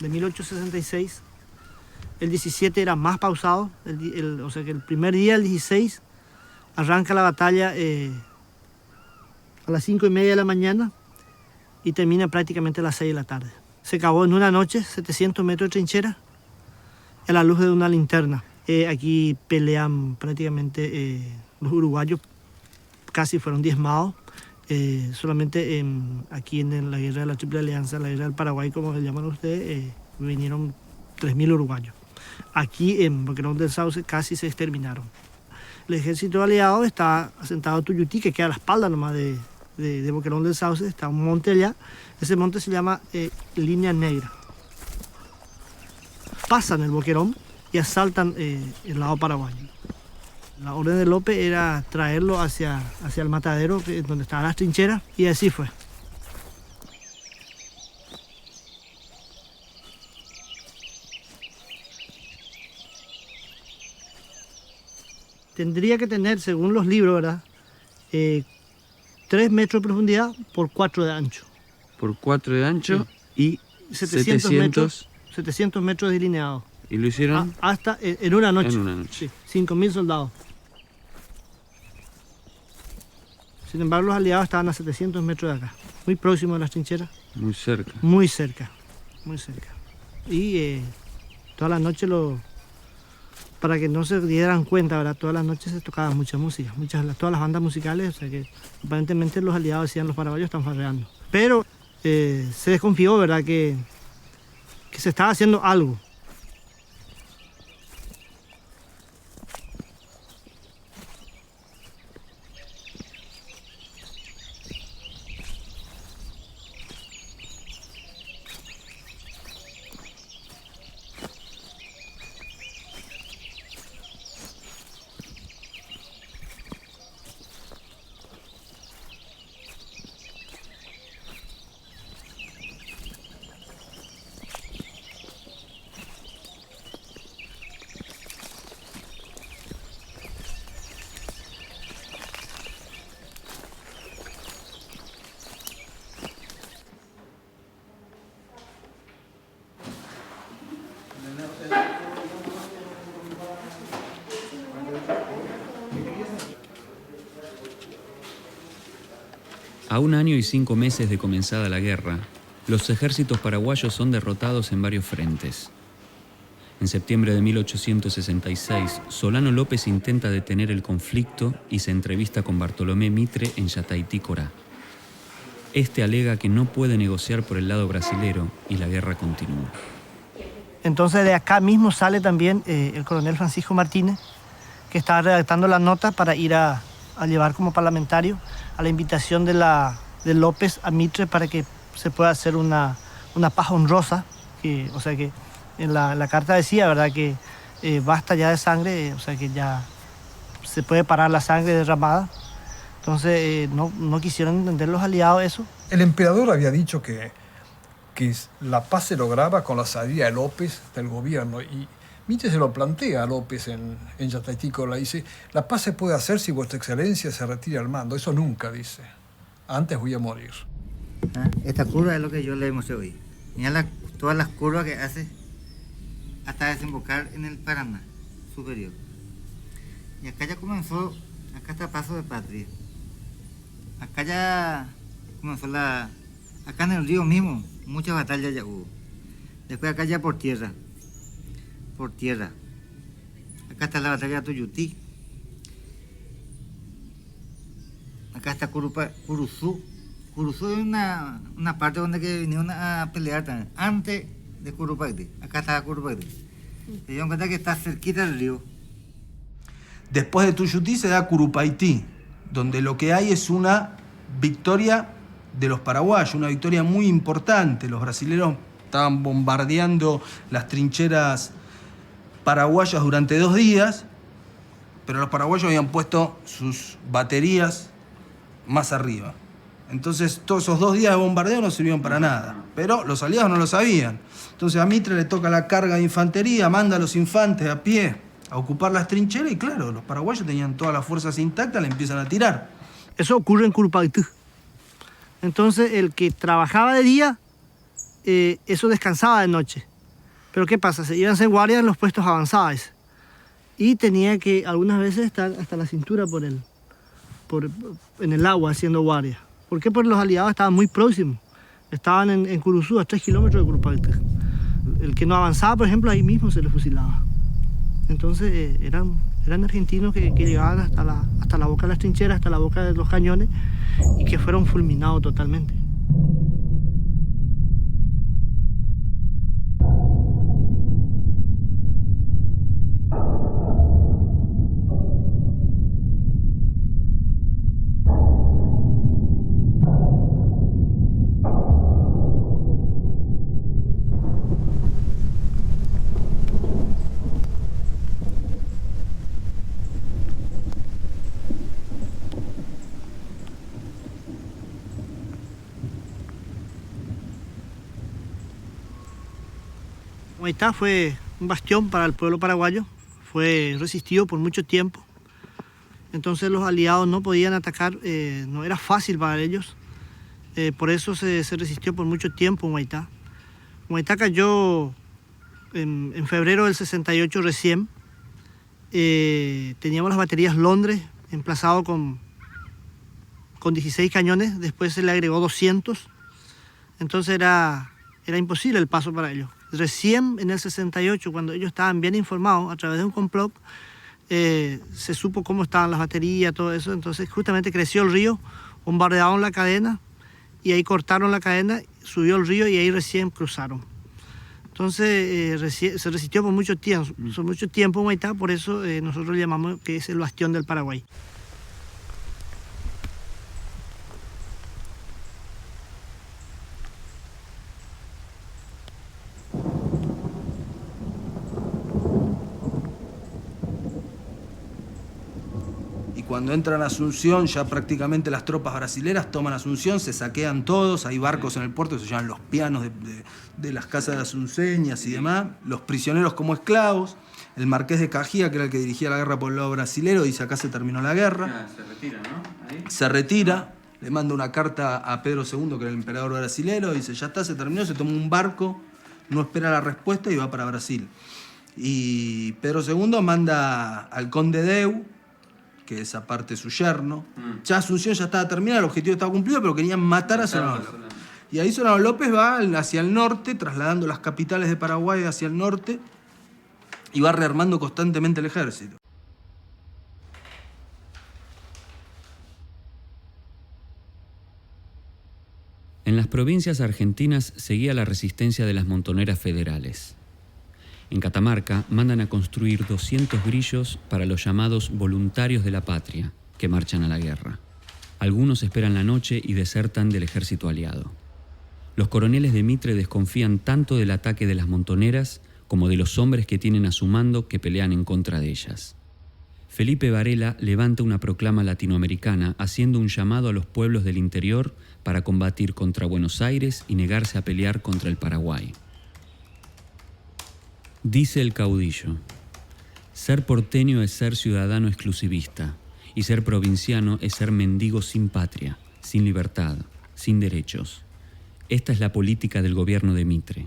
de 1866. El 17 era más pausado, o sea que el primer día, el 16, arranca la batalla a las 5:30 de la mañana y termina prácticamente a las 6 de la tarde. Se acabó en una noche, 700 metros de trinchera, a la luz de una linterna. Aquí pelean prácticamente los uruguayos, casi fueron diezmados. Solamente aquí en la guerra de la Triple Alianza, la guerra del Paraguay, como le llaman ustedes, vinieron 3.000 uruguayos. Aquí en Boquerón del Sauce casi se exterminaron. El ejército aliado está asentado en Tuyutí, que queda a la espalda nomás de Boquerón del Sauce, está un monte allá. Ese monte se llama Línea Negra. Pasan el Boquerón y asaltan el lado paraguayo. La orden de López era traerlo hacia el matadero, donde estaban las trincheras, y así fue. Tendría que tener, según los libros, ¿verdad? 3 metros de profundidad por 4 de ancho. Por 4 de ancho, sí. Y 700 metros delineados. ¿Y lo hicieron? Hasta en una noche. En una noche. Sí, 5.000 soldados. Sin embargo, los aliados estaban a 700 metros de acá, muy próximos a las trincheras. Muy cerca. Muy cerca, muy cerca. Y todas las noches, para que no se dieran cuenta, ¿verdad? Todas las noches se tocaba mucha música, todas las bandas musicales, o sea que aparentemente los aliados decían los paraguayos están farreando. Pero se desconfió, ¿verdad? Que se estaba haciendo algo. A 1 año y 5 meses de comenzada la guerra, los ejércitos paraguayos son derrotados en varios frentes. En septiembre de 1866, Solano López intenta detener el conflicto y se entrevista con Bartolomé Mitre en Yataití, Corá. Este alega que no puede negociar por el lado brasilero y la guerra continúa. Entonces de acá mismo sale también el coronel Francisco Martínez, que estaba redactando la nota para ir a llevar como parlamentario a la invitación de López a Mitre para que se pueda hacer una paz honrosa, o sea que en la carta decía, ¿verdad?, que basta ya de sangre, o sea que ya se puede parar la sangre derramada. Entonces no quisieron entender los aliados eso. El emperador había dicho que la paz se lograba con la salida de López del gobierno y Mitre se lo plantea a López en Yataití, Corá. Dice, la paz se puede hacer si vuestra excelencia se retira al mando. Eso nunca, dice. Antes voy a morir. Esta curva es lo que yo le mostré hoy. Mira todas las curvas que hace hasta desembocar en el Paraná superior. Y acá ya comenzó, acá está Paso de Patria. Acá ya comenzó acá en el río mismo, muchas batallas ya hubo. Después acá ya por tierra. Acá está la batalla de Tuyutí. Acá está Curuzú. Curuzú es una parte donde que vinieron a pelear también, antes de Curupaytí. Acá está Curupaytí. Se dieron cuenta que está cerquita del río. Después de Tuyutí se da Curupaytí, donde lo que hay es una victoria de los paraguayos, una victoria muy importante. Los brasileños estaban bombardeando las trincheras paraguayas durante 2 días, pero los paraguayos habían puesto sus baterías más arriba. Entonces todos esos 2 días de bombardeo no sirvieron para nada, pero los aliados no lo sabían. Entonces a Mitre le toca la carga de infantería, manda a los infantes a pie a ocupar las trincheras y claro, los paraguayos tenían todas las fuerzas intactas, le empiezan a tirar. Eso ocurre en Curupaytí. Entonces el que trabajaba de día, eso descansaba de noche. Pero ¿qué pasa? Se iban a hacer guardias en los puestos avanzados y tenía que algunas veces estar hasta la cintura en el agua haciendo guardia. ¿Por qué? Porque los aliados estaban muy próximos. Estaban en Curuzú, a 3 kilómetros de Curupaytí. El que no avanzaba, por ejemplo, ahí mismo se le fusilaba. Entonces eran argentinos que llegaban hasta la boca de las trincheras, hasta la boca de los cañones y que fueron fulminados totalmente. Humaitá fue un bastión para el pueblo paraguayo, fue resistido por mucho tiempo. Entonces los aliados no podían atacar, no era fácil para ellos. Por eso se resistió por mucho tiempo Humaitá. Humaitá cayó en febrero del 68 recién, teníamos las baterías Londres emplazado con 16 cañones, después se le agregó 200, entonces era imposible el paso para ellos. Recién en el 68, cuando ellos estaban bien informados a través de un complot, se supo cómo estaban las baterías, todo eso, entonces justamente creció el río, bombardearon la cadena y ahí cortaron la cadena, subió el río y ahí recién cruzaron. Entonces se resistió por mucho tiempo Humaitá, por eso nosotros le llamamos que es el bastión del Paraguay. Cuando entran a Asunción, ya prácticamente las tropas brasileras toman Asunción, se saquean todos, hay barcos en el puerto que se llaman los pianos de las casas de asunceñas y demás, los prisioneros como esclavos, el marqués de Cajía, que era el que dirigía la guerra por el lado brasilero, dice acá se terminó la guerra. Se retira, ¿no? Ahí. Se retira, le manda una carta a Pedro II, que era el emperador brasilero, dice ya está, se terminó, se toma un barco, no espera la respuesta y va para Brasil. Y Pedro II manda al conde Deu, que es aparte su yerno. Ya Asunción ya estaba terminada, el objetivo estaba cumplido, pero querían matar a Solano López. Y ahí Solano López va hacia el norte, trasladando las capitales de Paraguay hacia el norte, y va rearmando constantemente el ejército. En las provincias argentinas seguía la resistencia de las montoneras federales. En Catamarca mandan a construir 200 grillos para los llamados voluntarios de la patria, que marchan a la guerra. Algunos esperan la noche y desertan del ejército aliado. Los coroneles de Mitre desconfían tanto del ataque de las montoneras como de los hombres que tienen a su mando que pelean en contra de ellas. Felipe Varela levanta una proclama latinoamericana haciendo un llamado a los pueblos del interior para combatir contra Buenos Aires y negarse a pelear contra el Paraguay. Dice el caudillo: ser porteño es ser ciudadano exclusivista, y ser provinciano es ser mendigo sin patria, sin libertad, sin derechos. Esta es la política del gobierno de Mitre.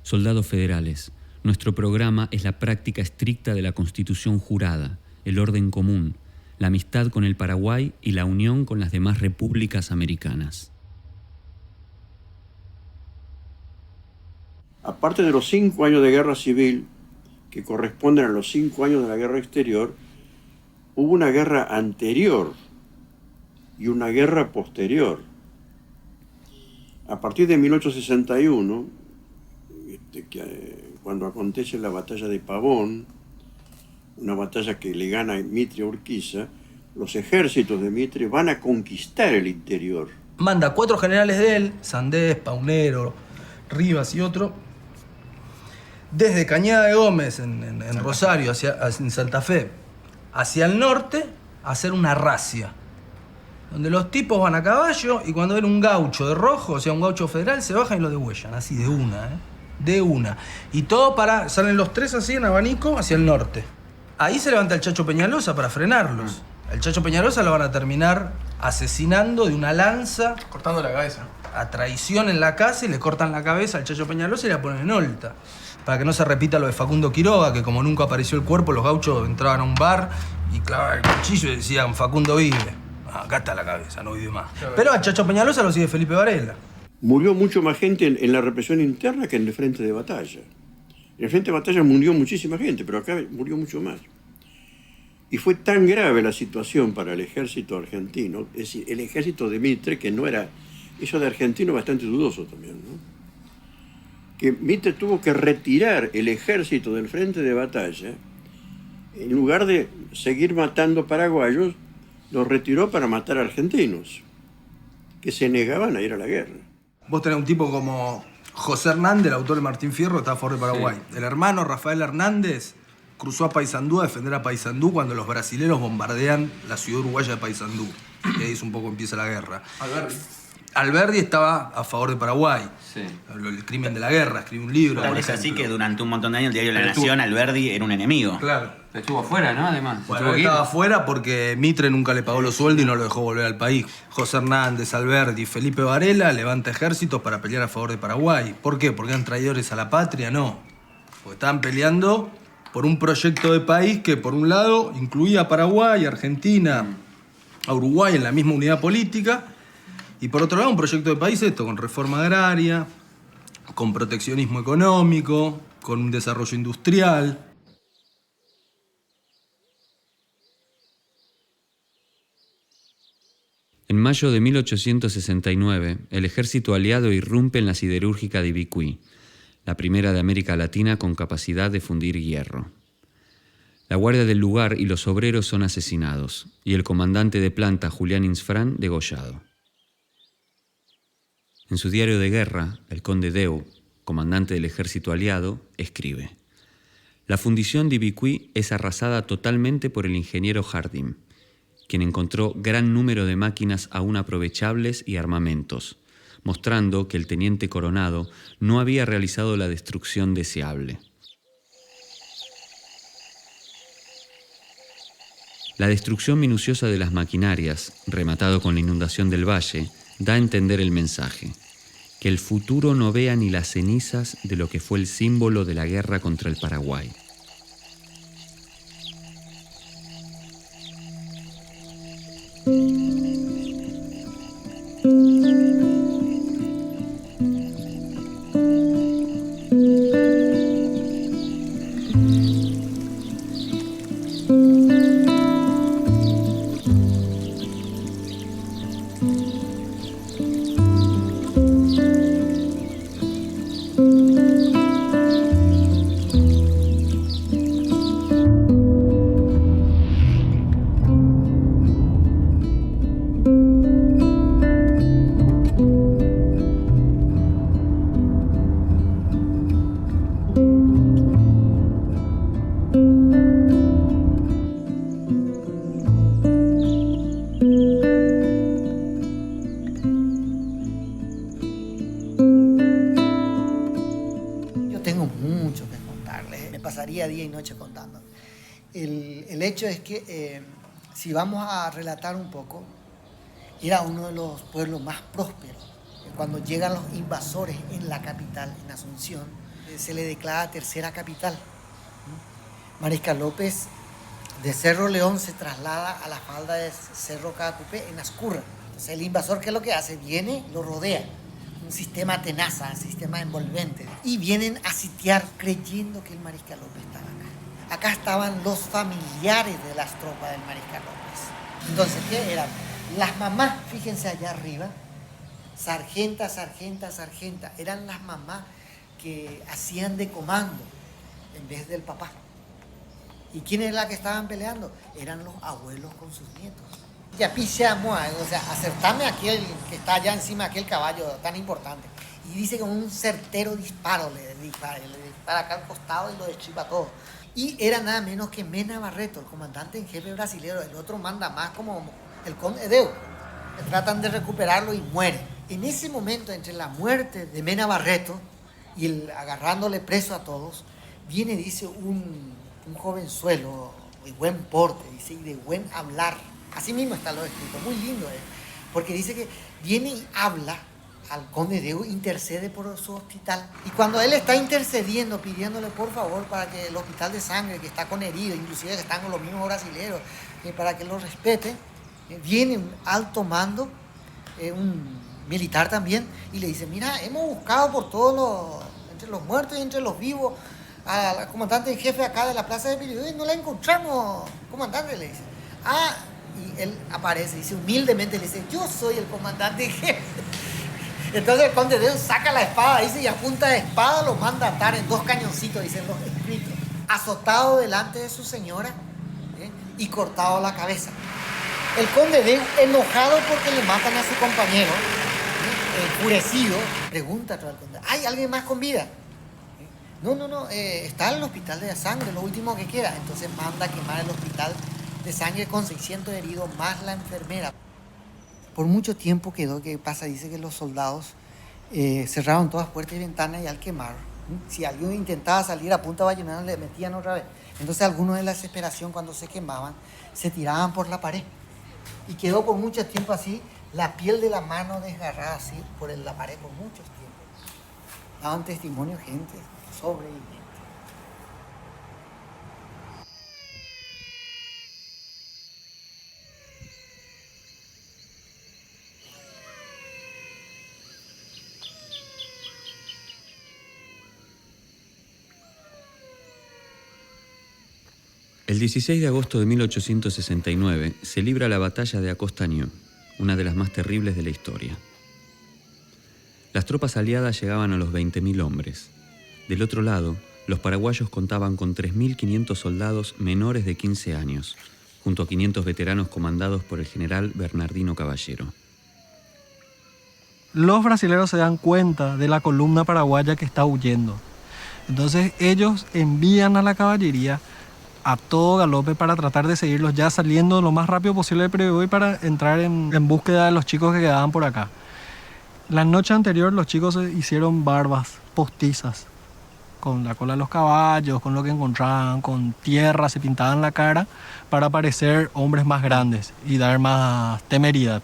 Soldados federales, nuestro programa es la práctica estricta de la Constitución jurada, el orden común, la amistad con el Paraguay y la unión con las demás repúblicas americanas. Aparte de los 5 años de guerra civil, que corresponden a los 5 años de la guerra exterior, hubo una guerra anterior y una guerra posterior. A partir de 1861, cuando acontece la batalla de Pavón, una batalla que le gana Mitre a Urquiza, los ejércitos de Mitre van a conquistar el interior. Manda 4 generales de él, Sandés, Paunero, Rivas y otro, desde Cañada de Gómez, en Rosario, en Santa Fe, hacia el norte, a hacer una racia. Donde los tipos van a caballo y cuando ven un gaucho de rojo, o sea, un gaucho federal, se bajan y lo degüellan, así de una, de una. Y todo salen los 3 así en abanico hacia el norte. Ahí se levanta el Chacho Peñalosa para frenarlos. El Chacho Peñalosa lo van a terminar asesinando de una lanza. Cortando la cabeza. A traición en la casa y le cortan la cabeza al Chacho Peñalosa y la ponen en Olta. Para que no se repita lo de Facundo Quiroga, que como nunca apareció el cuerpo, los gauchos entraban a un bar y clavaban el cuchillo y decían: Facundo vive. Acá está la cabeza, no vive más. Pero al Chacho Peñalosa lo sigue Felipe Varela. Murió mucho más gente en la represión interna que en el frente de batalla. En el frente de batalla murió muchísima gente, pero acá murió mucho más. Y fue tan grave la situación para el ejército argentino, es decir, el ejército de Mitre, que no era... Eso de argentino bastante dudoso también, ¿no? Que Mitre tuvo que retirar el ejército del frente de batalla, en lugar de seguir matando paraguayos, los retiró para matar argentinos, que se negaban a ir a la guerra. Vos tenés un tipo como José Hernández, el autor de Martín Fierro, está a favor de Paraguay. Sí. El hermano Rafael Hernández cruzó a Paysandú a defender a Paysandú cuando los brasileros bombardean la ciudad uruguaya de Paysandú. Y ahí un poco empieza la guerra. Alberdi estaba a favor de Paraguay. Sí. El crimen de la guerra, escribió un libro. Tal es así que durante un montón de años el diario La Nación, Alberdi era un enemigo. Claro. Pero estuvo afuera, ¿no? Además. Bueno, estaba afuera porque Mitre nunca le pagó los sueldos y no lo dejó volver al país. José Hernández, Alberdi, Felipe Varela levanta ejércitos para pelear a favor de Paraguay. ¿Por qué? ¿Porque eran traidores a la patria? No. Porque estaban peleando por un proyecto de país que, por un lado, incluía a Paraguay, a Argentina, a Uruguay en la misma unidad política, y por otro lado, un proyecto de país con reforma agraria, con proteccionismo económico, con un desarrollo industrial. En mayo de 1869, el ejército aliado irrumpe en la siderúrgica de Ibicuí, la primera de América Latina con capacidad de fundir hierro. La guardia del lugar y los obreros son asesinados, y el comandante de planta, Julián Insfrán, degollado. En su diario de guerra, el conde Deu, comandante del ejército aliado, escribe: «La fundición de Ibicuí es arrasada totalmente por el ingeniero Harding, quien encontró gran número de máquinas aún aprovechables y armamentos, mostrando que el teniente Coronado no había realizado la destrucción deseable». La destrucción minuciosa de las maquinarias, rematado con la inundación del valle, da a entender el mensaje: que el futuro no vea ni las cenizas de lo que fue el símbolo de la guerra contra el Paraguay. Día y noche contando. El hecho es que, si vamos a relatar un poco, era uno de los pueblos más prósperos. Cuando llegan los invasores en la capital, en Asunción, se le declara tercera capital. Mariscal López de Cerro León se traslada a la falda de Cerro Caacupé en Ascurra. Entonces el invasor, ¿qué es lo que hace? Viene, lo rodea. Un sistema tenaza, un sistema envolvente. Y vienen a sitiar creyendo que el Mariscal López estaba acá. Acá estaban los familiares de las tropas del Mariscal López. Entonces, ¿qué eran? Las mamás, fíjense allá arriba, sargenta, sargenta, sargenta. Eran las mamás que hacían de comando en vez del papá. ¿Y quién es la que estaban peleando? Eran los abuelos con sus nietos. Y a o sea, acertame aquel que está allá encima de aquel caballo tan importante. Y dice con un certero disparo le dispara acá al costado y lo destripa todo. Y era nada menos que Mena Barreto, el comandante en jefe brasilero. El otro manda más como el conde Deu. Tratan de recuperarlo y muere. En ese momento, entre la muerte de Mena Barreto y el agarrándole preso a todos, viene, dice, un jovenzuelo de buen porte, dice, y de buen hablar. Así mismo está lo escrito, muy lindo, porque dice que viene y habla al conde Deu, intercede por su hospital. Y cuando él está intercediendo, pidiéndole por favor para que el hospital de sangre, que está con heridos, inclusive que están con los mismos brasileños, para que lo respete, viene un alto mando, un militar también, y le dice: mira, hemos buscado por todos entre los muertos y entre los vivos a la comandante en jefe acá de la plaza de Piridú y no la encontramos, comandante, le dice. Y él aparece, dice humildemente, le dice: yo soy el comandante en jefe. Entonces el conde Deu saca la espada, dice, y a punta de espada lo manda a atar en 2 cañoncitos, dicen los escritos, azotado delante de su señora, y cortado la cabeza. El conde Deu, enojado porque le matan a su compañero, enfurecido, pregunta al conde: ¿hay alguien más con vida? No, está en el hospital de sangre, lo último que queda. Entonces manda a quemar el hospital de sangre con 600 heridos, más la enfermera. Por mucho tiempo quedó, que pasa, dice que los soldados cerraron todas puertas y ventanas, y al quemar, si alguien intentaba salir a punta bayoneta, le metían otra vez. Entonces algunos, de la desesperación, cuando se quemaban, se tiraban por la pared. Y quedó por mucho tiempo así, la piel de la mano desgarrada así por la pared por muchos tiempos. Daban testimonio gente sobreviviente. El 16 de agosto de 1869 se libra la batalla de Acostañó, una de las más terribles de la historia. Las tropas aliadas llegaban a los 20.000 hombres. Del otro lado, los paraguayos contaban con 3.500 soldados menores de 15 años, junto a 500 veteranos comandados por el general Bernardino Caballero. Los brasileños se dan cuenta de la columna paraguaya que está huyendo. Entonces ellos envían a la caballería a todo galope para tratar de seguirlos, ya saliendo lo más rápido posible del Paraguay para entrar en búsqueda de los chicos que quedaban por acá. La noche anterior los chicos se hicieron barbas postizas, con la cola de los caballos, con lo que encontraban, con tierra, se pintaban la cara para parecer hombres más grandes y dar más temeridad.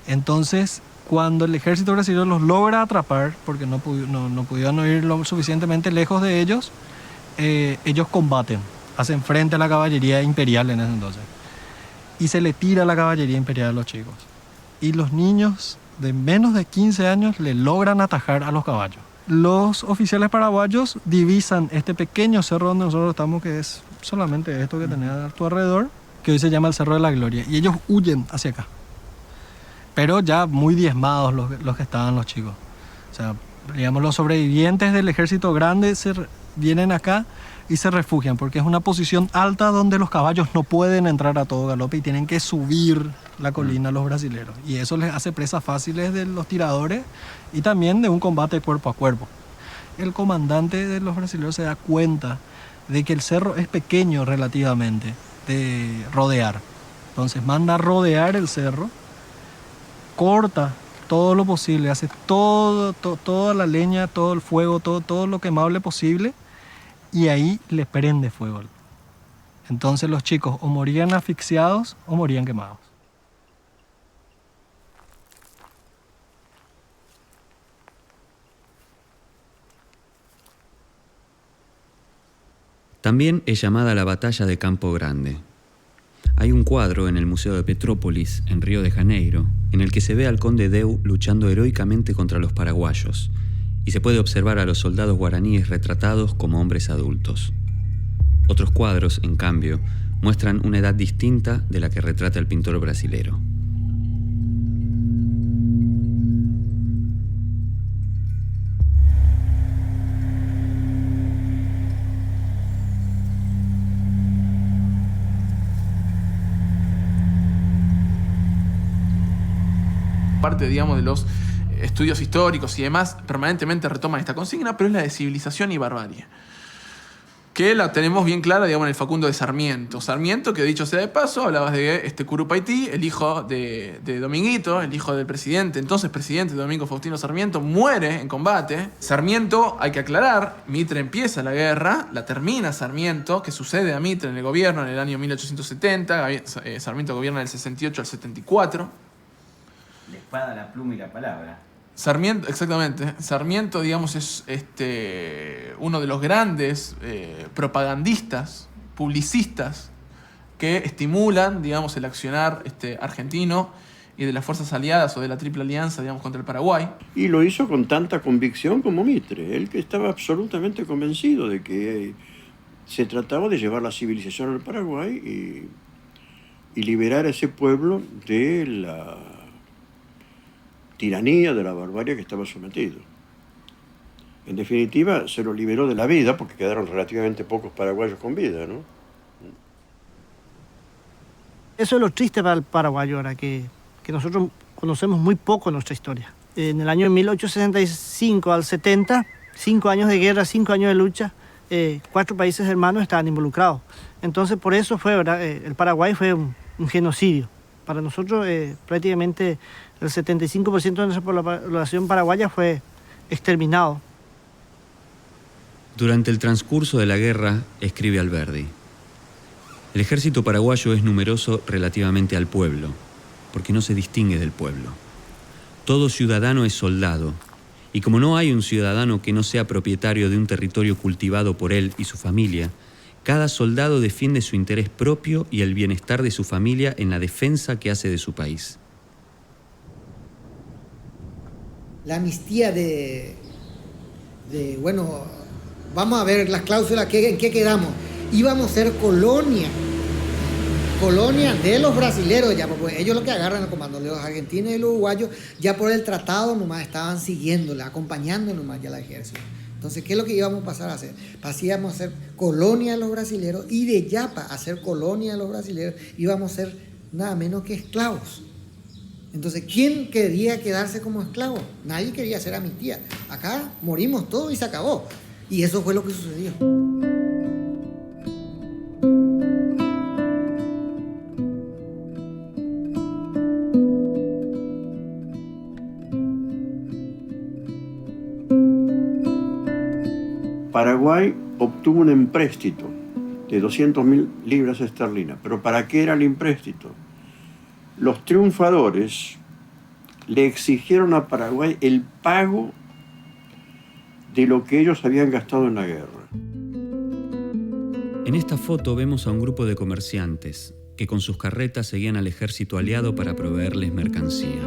Entonces, cuando el ejército brasileño los logra atrapar, porque no pudieron ir lo suficientemente lejos de ellos, ellos combaten, hacen frente a la caballería imperial en ese entonces. Y se le tira la caballería imperial a los chicos. Y los niños de menos de 15 años le logran atajar a los caballos. Los oficiales paraguayos divisan este pequeño cerro donde nosotros estamos, que es solamente esto que tenés a tu alrededor, que hoy se llama el Cerro de la Gloria. Y ellos huyen hacia acá. Pero ya muy diezmados los que estaban los chicos. O sea, digamos, los sobrevivientes del ejército grande vienen acá y se refugian, porque es una posición alta donde los caballos no pueden entrar a todo galope y tienen que subir la colina los brasileros. Y eso les hace presas fáciles de los tiradores y también de un combate cuerpo a cuerpo. El comandante de los brasileros se da cuenta de que el cerro es pequeño relativamente, de rodear. Entonces manda a rodear el cerro, corta todo lo posible, hace toda la leña, todo el fuego, todo lo quemable posible, y ahí le prende fuego. Entonces los chicos o morían asfixiados o morían quemados. También es llamada la Batalla de Campo Grande. Hay un cuadro en el Museo de Petrópolis, en Río de Janeiro, en el que se ve al conde Deu luchando heroicamente contra los paraguayos, y se puede observar a los soldados guaraníes retratados como hombres adultos. Otros cuadros, en cambio, muestran una edad distinta de la que retrata el pintor brasilero. Parte, digamos, de los estudios históricos y demás, permanentemente retoman esta consigna, pero es la de civilización y barbarie, que la tenemos bien clara, digamos, en el Facundo de Sarmiento. Sarmiento, que dicho sea de paso, hablabas de Curupaytí, el hijo de Dominguito, el hijo del presidente, entonces presidente Domingo Faustino Sarmiento, muere en combate. Sarmiento, hay que aclarar, Mitre empieza la guerra, la termina Sarmiento, que sucede a Mitre en el gobierno en el año 1870, Sarmiento gobierna del 68 al 74. La espada, la pluma y la palabra. Sarmiento, exactamente. Sarmiento, digamos, es uno de los grandes propagandistas, publicistas, que estimulan, digamos, el accionar argentino y de las fuerzas aliadas o de la Triple Alianza, digamos, contra el Paraguay. Y lo hizo con tanta convicción como Mitre, él que estaba absolutamente convencido de que se trataba de llevar la civilización al Paraguay y liberar a ese pueblo de la tiranía, de la barbarie que estaba sometido. En definitiva, se lo liberó de la vida, porque quedaron relativamente pocos paraguayos con vida, ¿no? Eso es lo triste para el paraguayo ahora, que nosotros conocemos muy poco nuestra historia. En el año 1865 al 70, 5 años de guerra, 5 años de lucha, 4 países hermanos estaban involucrados. Entonces, por eso fue, ¿verdad? El Paraguay fue un genocidio. Para nosotros, prácticamente el 75% de nuestra población paraguaya fue exterminado. Durante el transcurso de la guerra, escribe Alberdi, el ejército paraguayo es numeroso relativamente al pueblo, porque no se distingue del pueblo. Todo ciudadano es soldado, y como no hay un ciudadano que no sea propietario de un territorio cultivado por él y su familia, cada soldado defiende su interés propio y el bienestar de su familia en la defensa que hace de su país. La amnistía bueno, vamos a ver las cláusulas, ¿en qué quedamos? íbamos a ser colonia de los brasileros ya, porque ellos lo que agarran el comando, los argentinos y los uruguayos ya por el tratado nomás estaban siguiéndole, acompañando nomás ya al ejército. Entonces, ¿qué es lo que íbamos a pasar a hacer? Pasíamos a ser colonia de los brasileros y de Yapa a ser colonia de los brasileros íbamos a ser nada menos que esclavos. Entonces, ¿quién quería quedarse como esclavo? Nadie quería hacer amnistía. Acá morimos todos y se acabó. Y eso fue lo que sucedió. Paraguay obtuvo un empréstito de 200.000 libras esterlinas. ¿Pero para qué era el empréstito? Los triunfadores le exigieron a Paraguay el pago de lo que ellos habían gastado en la guerra. En esta foto vemos a un grupo de comerciantes que con sus carretas seguían al ejército aliado para proveerles mercancía.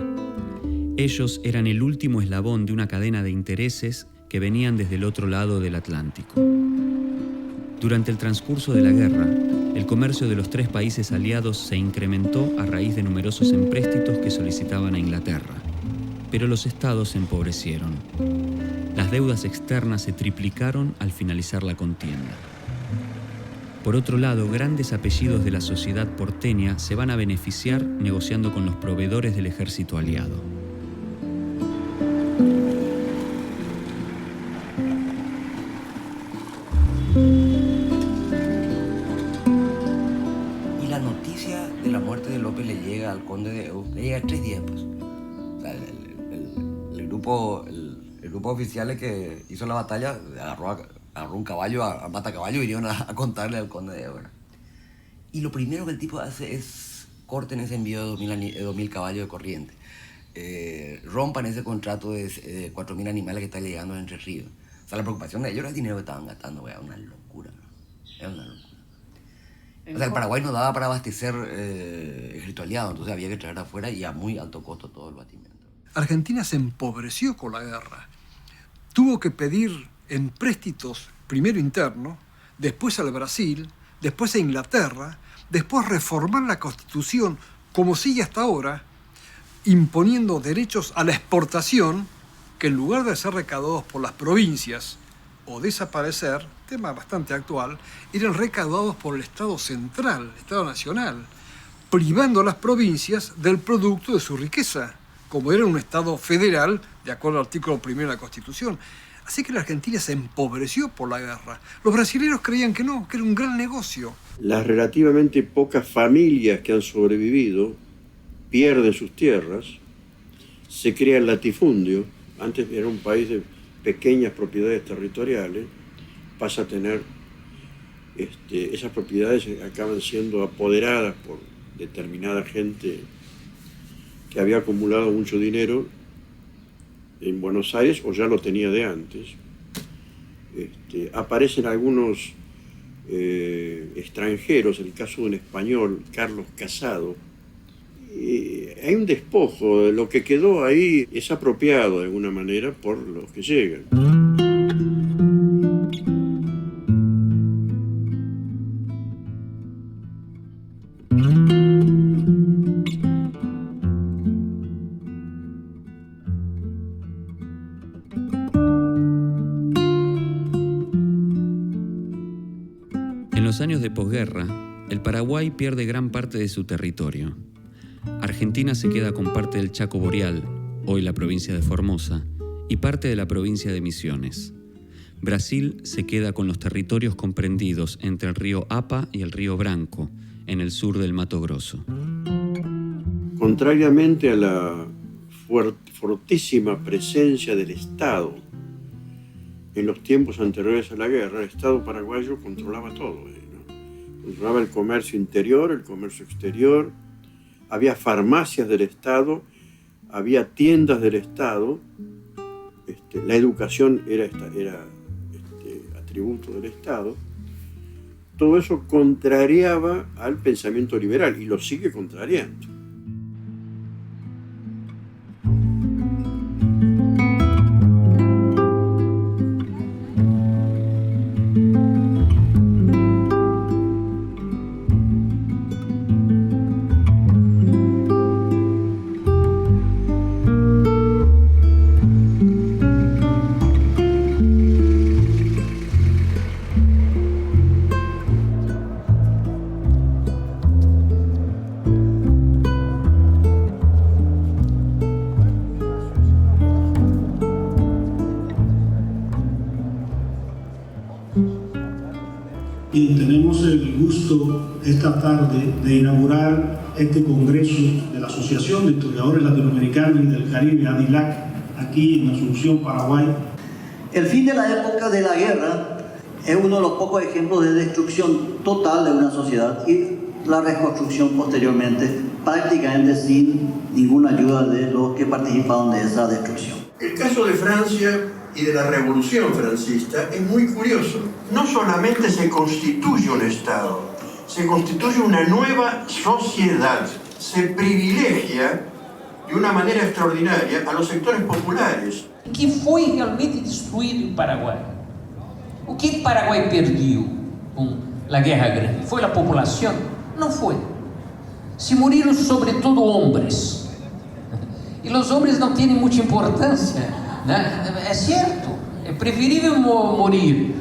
Ellos eran el último eslabón de una cadena de intereses que venían desde el otro lado del Atlántico. Durante el transcurso de la guerra, el comercio de los tres países aliados se incrementó a raíz de numerosos empréstitos que solicitaban a Inglaterra, pero los estados se empobrecieron. Las deudas externas se triplicaron al finalizar la contienda. Por otro lado, grandes apellidos de la sociedad porteña se van a beneficiar negociando con los proveedores del ejército aliado. Y la noticia de la muerte de López le llega al conde de Eu, le llega 3 días después. O sea, el grupo oficiales que hizo la batalla agarró un caballo, a matacaballo, y vinieron a contarle al conde de Eu. Y lo primero que el tipo hace es corten ese envío de 2.000 caballos de corriente. Rompan ese contrato de 4.000 animales que está llegando de Entre Ríos. O sea, la preocupación de ellos era el dinero que estaban gastando, era una locura, ¿no? Era una locura. O sea, el Paraguay no daba para abastecer ejército aliado, entonces había que traer afuera y a muy alto costo todo el batimiento. Argentina se empobreció con la guerra. Tuvo que pedir empréstitos, primero internos, después al Brasil, después a Inglaterra, después reformar la Constitución, como sigue hasta ahora, imponiendo derechos a la exportación que en lugar de ser recaudados por las provincias o desaparecer, tema bastante actual, eran recaudados por el Estado central, el Estado nacional, privando a las provincias del producto de su riqueza, como era un Estado federal, de acuerdo al artículo 1 de la Constitución. Así que la Argentina se empobreció por la guerra. Los brasileños creían que no, que era un gran negocio. Las relativamente pocas familias que han sobrevivido pierden sus tierras, se crea el latifundio. Antes era un país de pequeñas propiedades territoriales, pasa a tener, esas propiedades acaban siendo apoderadas por determinada gente que había acumulado mucho dinero en Buenos Aires o ya lo tenía de antes. Aparecen algunos extranjeros, el caso de un español, Carlos Casado. Hay un despojo, lo que quedó ahí es apropiado de alguna manera por los que llegan. En los años de posguerra, el Paraguay pierde gran parte de su territorio. Argentina se queda con parte del Chaco Boreal, hoy la provincia de Formosa, y parte de la provincia de Misiones. Brasil se queda con los territorios comprendidos entre el río Apa y el río Branco, en el sur del Mato Grosso. Contrariamente a la fortísima presencia del Estado en los tiempos anteriores a la guerra, el Estado paraguayo controlaba todo, ¿no? Controlaba el comercio interior, el comercio exterior, había farmacias del Estado, había tiendas del Estado, la educación era atributo del Estado. Todo eso contrariaba al pensamiento liberal y lo sigue contrariando. tenemos el gusto esta tarde de inaugurar este congreso de la Asociación de Historiadores Latinoamericanos y del Caribe, ADILAC, aquí en Asunción, Paraguay. El fin de la época de la guerra es uno de los pocos ejemplos de destrucción total de una sociedad y la reconstrucción posteriormente prácticamente sin ninguna ayuda de los que participaron de esa destrucción. El caso de Francia y de la Revolución Francista es muy curioso. No solamente se constituye un Estado, se constituye una nueva sociedad. Se privilegia de uma maneira extraordinária a los sectores populares. O que foi realmente destruído em Paraguai? O que Paraguai perdeu com a Guerra Grande? Foi a população? Não foi. Se moriram sobretudo homens. E os homens não têm muita importância, né? É certo. É preferível morir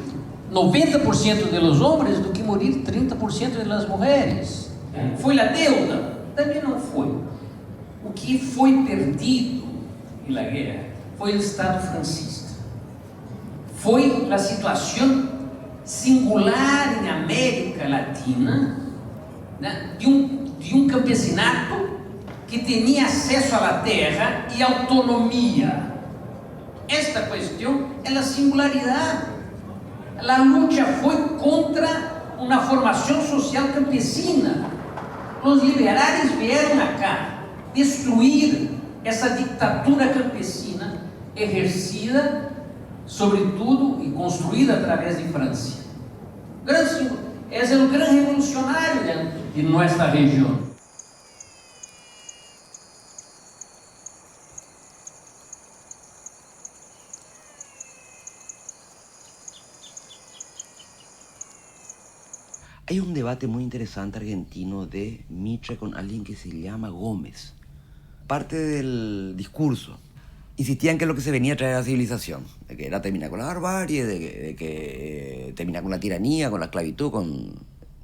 90% dos homens do que morir 30% das mulheres. Foi a deuda? Também não foi. O que foi perdido na guerra foi o Estado francista. Foi a situação singular em América Latina, né, de um campesinato que tinha acesso à terra e autonomia. Esta questão é a singularidade. A luta foi contra uma formação social campesina. Os liberais vieram acá destruir essa ditadura campesina exercida, sobretudo, e construída através de França. Esse é o grande revolucionário de nossa região. Hay un debate muy interesante argentino de Mitre con alguien que se llama Gómez. Parte del discurso insistían que lo que se venía a traer a la civilización, de que era terminar con la barbarie, de que terminar con la tiranía, con la esclavitud, con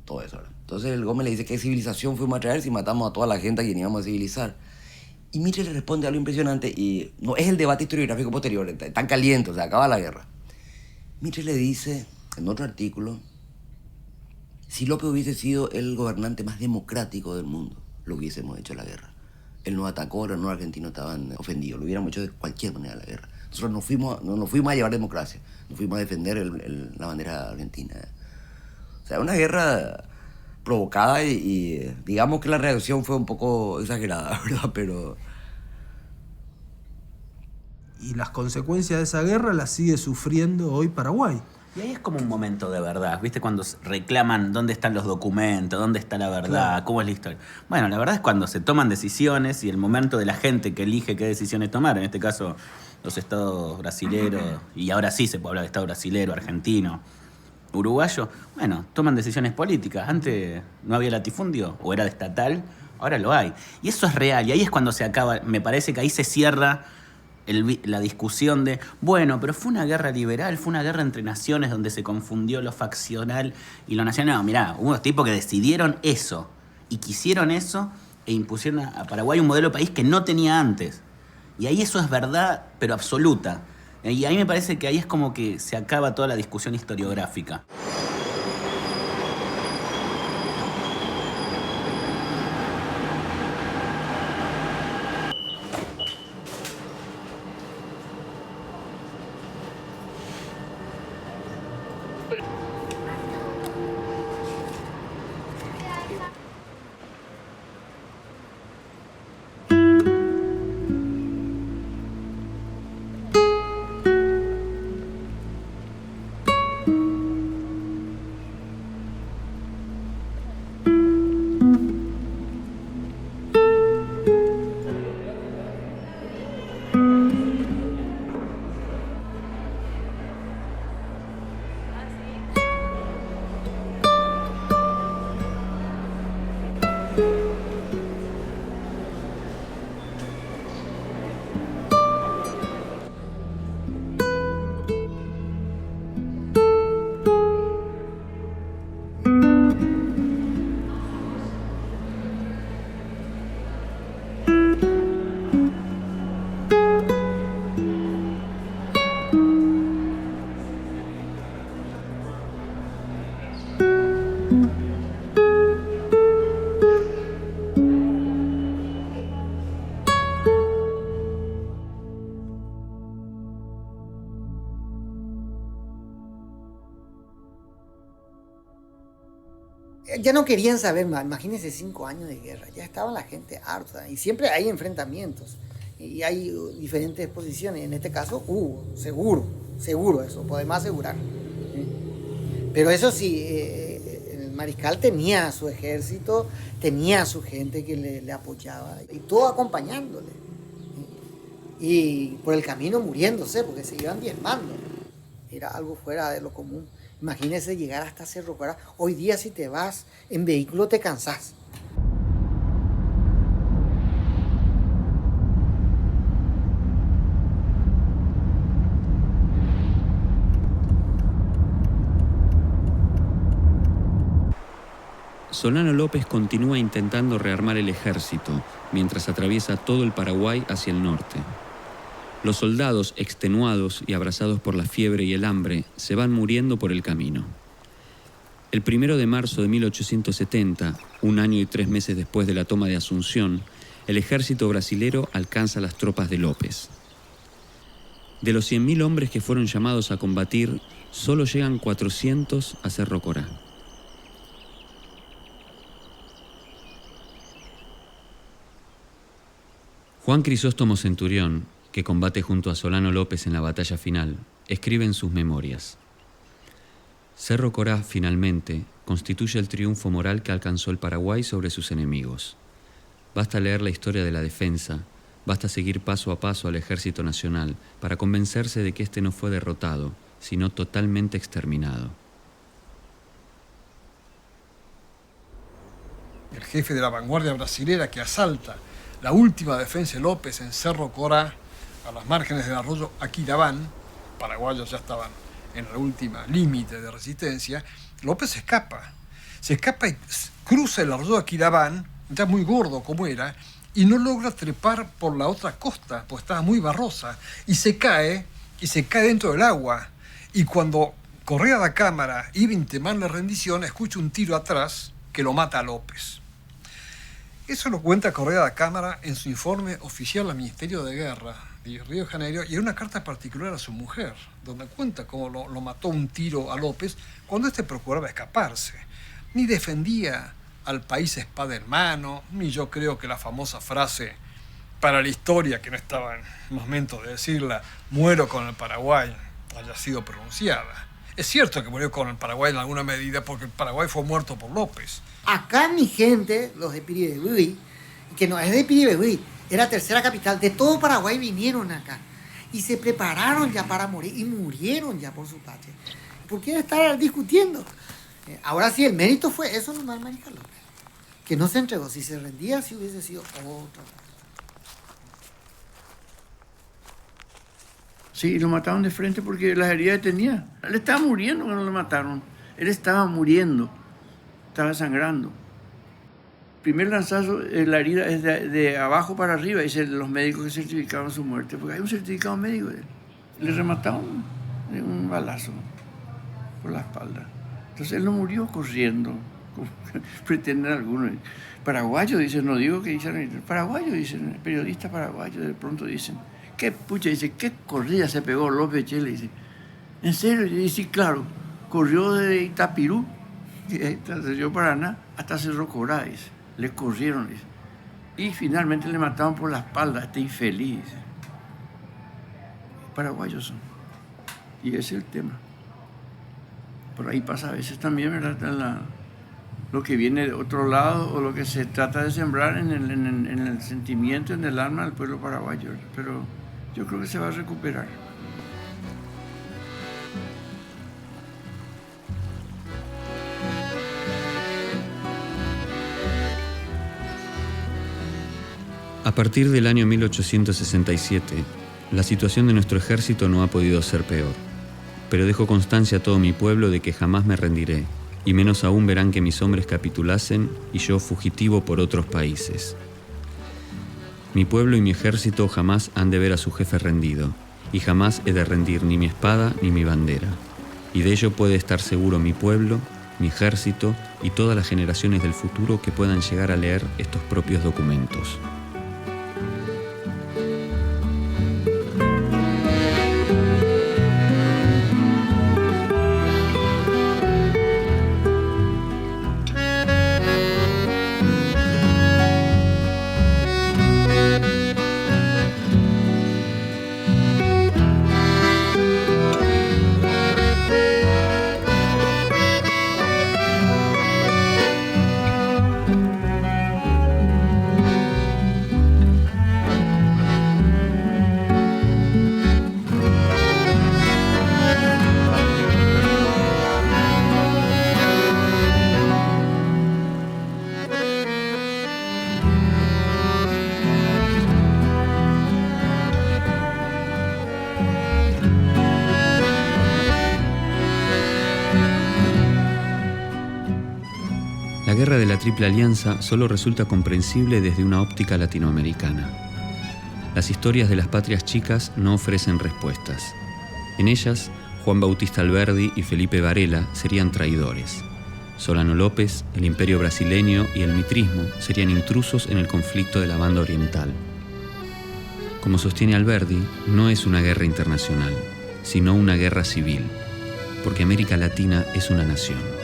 todo eso. Entonces el Gómez le dice, ¿qué civilización fuimos a traer si matamos a toda la gente a quien íbamos a civilizar? Y Mitre le responde algo impresionante, y no es el debate historiográfico posterior, tan caliente, o sea, acaba la guerra. Mitre le dice, en otro artículo, si López hubiese sido el gobernante más democrático del mundo, lo hubiésemos hecho la guerra. Él nos atacó, los no argentinos estaban ofendidos, lo hubiéramos hecho de cualquier manera la guerra. Nosotros no nos fuimos a llevar democracia, nos fuimos a defender la bandera argentina. O sea, una guerra provocada y digamos que la reacción fue un poco exagerada, ¿verdad? Pero... Y las consecuencias de esa guerra las sigue sufriendo hoy Paraguay. Y ahí es como un momento de verdad, ¿viste? Cuando reclaman dónde están los documentos, dónde está la verdad, claro, cómo es la historia. Bueno, la verdad es cuando se toman decisiones y el momento de la gente que elige qué decisiones tomar, en este caso los estados brasileros, y ahora sí se puede hablar de estado brasilero, argentino, uruguayo, bueno, toman decisiones políticas. Antes no había latifundio, o era de estatal, ahora lo hay. Y eso es real, y ahí es cuando se acaba, me parece que ahí se cierra la discusión de, bueno, pero fue una guerra liberal, fue una guerra entre naciones donde se confundió lo faccional y lo nacional. No, mirá, hubo unos tipos que decidieron eso y quisieron eso e impusieron a Paraguay un modelo de país que no tenía antes. Y ahí eso es verdad, pero absoluta. Y ahí me parece que ahí es como que se acaba toda la discusión historiográfica. Ya no querían saber más. Imagínense 5 años de guerra. Ya estaba la gente harta. Y siempre hay enfrentamientos. Y hay diferentes posiciones. En este caso hubo, seguro eso, podemos asegurar. Pero eso sí, el mariscal tenía su ejército, tenía su gente que le apoyaba. Y todo acompañándole. Y por el camino muriéndose, porque se iban diezmando. Era algo fuera de lo común. Imagínese llegar hasta Cerro Corá. Hoy día si te vas en vehículo te cansás. Solano López continúa intentando rearmar el ejército mientras atraviesa todo el Paraguay hacia el norte. Los soldados, extenuados y abrasados por la fiebre y el hambre, se van muriendo por el camino. El 1 de marzo de 1870, 1 año y 3 meses después de la toma de Asunción, el ejército brasilero alcanza las tropas de López. De los 100.000 hombres que fueron llamados a combatir, solo llegan 400 a Cerro Corá. Juan Crisóstomo Centurión, que combate junto a Solano López en la batalla final, escribe en sus memorias: Cerro Corá, finalmente, constituye el triunfo moral que alcanzó el Paraguay sobre sus enemigos. Basta leer la historia de la defensa, basta seguir paso a paso al Ejército Nacional para convencerse de que este no fue derrotado, sino totalmente exterminado. El jefe de la vanguardia brasilera que asalta la última defensa de López en Cerro Corá, a las márgenes del arroyo Aquirabán, paraguayos ya estaban en la última límite de resistencia, López se escapa y cruza el arroyo Aquirabán, ya muy gordo como era, y no logra trepar por la otra costa, pues estaba muy barrosa, y se cae dentro del agua. Y cuando Correa da Cámara iba a intimar la rendición, escucha un tiro atrás que lo mata a López. Eso lo cuenta Correa da Cámara en su informe oficial al Ministerio de Guerra de Río de Janeiro y en una carta particular a su mujer, donde cuenta cómo lo mató un tiro a López cuando éste procuraba escaparse. Ni defendía al país espada en mano, ni yo creo que la famosa frase para la historia, que no estaba en momento de decirla, muero con el Paraguay, haya sido pronunciada. Es cierto que murió con el Paraguay en alguna medida porque el Paraguay fue muerto por López. Acá mi gente, los de Piribebuy, que no es de Piribebuy, era la tercera capital, de todo Paraguay vinieron acá y se prepararon ya para morir y murieron ya por su patria. ¿Por qué estar discutiendo? Ahora sí, el mérito fue eso nomás, Mariscal López, que no se entregó. Si se rendía, si hubiese sido otro. Sí, lo mataron de frente porque las heridas que tenía. Él estaba muriendo cuando lo mataron. Él estaba muriendo. Estaba sangrando. Primer lanzazo, la herida es de abajo para arriba, dicen los médicos que certificaron su muerte, porque hay un certificado médico de él. Le remataron de un balazo por la espalda. Entonces él no murió corriendo, como pretenden algunos. Paraguayo, dicen, no digo que dicen, paraguayo, dicen, periodistas paraguayos, de pronto dicen, qué pucha, dice, qué corrida se pegó López Chele, dice. ¿En serio? Y dice, claro, corrió de Itapirú, desde Río Paraná, hasta Cerro Corá, dice. Le corrieron, dice. Y finalmente le mataron por la espalda, este infeliz. Dice. Paraguayos son. Y ese es el tema. Por ahí pasa a veces también, ¿verdad? Lo que viene de otro lado o lo que se trata de sembrar en el sentimiento, en el alma del pueblo paraguayo. Pero yo creo que se va a recuperar. A partir del año 1867, la situación de nuestro ejército no ha podido ser peor, pero dejo constancia a todo mi pueblo de que jamás me rendiré, y menos aún verán que mis hombres capitulasen y yo fugitivo por otros países. Mi pueblo y mi ejército jamás han de ver a su jefe rendido, y jamás he de rendir ni mi espada ni mi bandera, y de ello puede estar seguro mi pueblo, mi ejército y todas las generaciones del futuro que puedan llegar a leer estos propios documentos. La guerra de la Triple Alianza solo resulta comprensible desde una óptica latinoamericana. Las historias de las patrias chicas no ofrecen respuestas. En ellas, Juan Bautista Alberdi y Felipe Varela serían traidores. Solano López, el Imperio brasileño y el mitrismo serían intrusos en el conflicto de la Banda Oriental. Como sostiene Alberdi, no es una guerra internacional, sino una guerra civil, porque América Latina es una nación.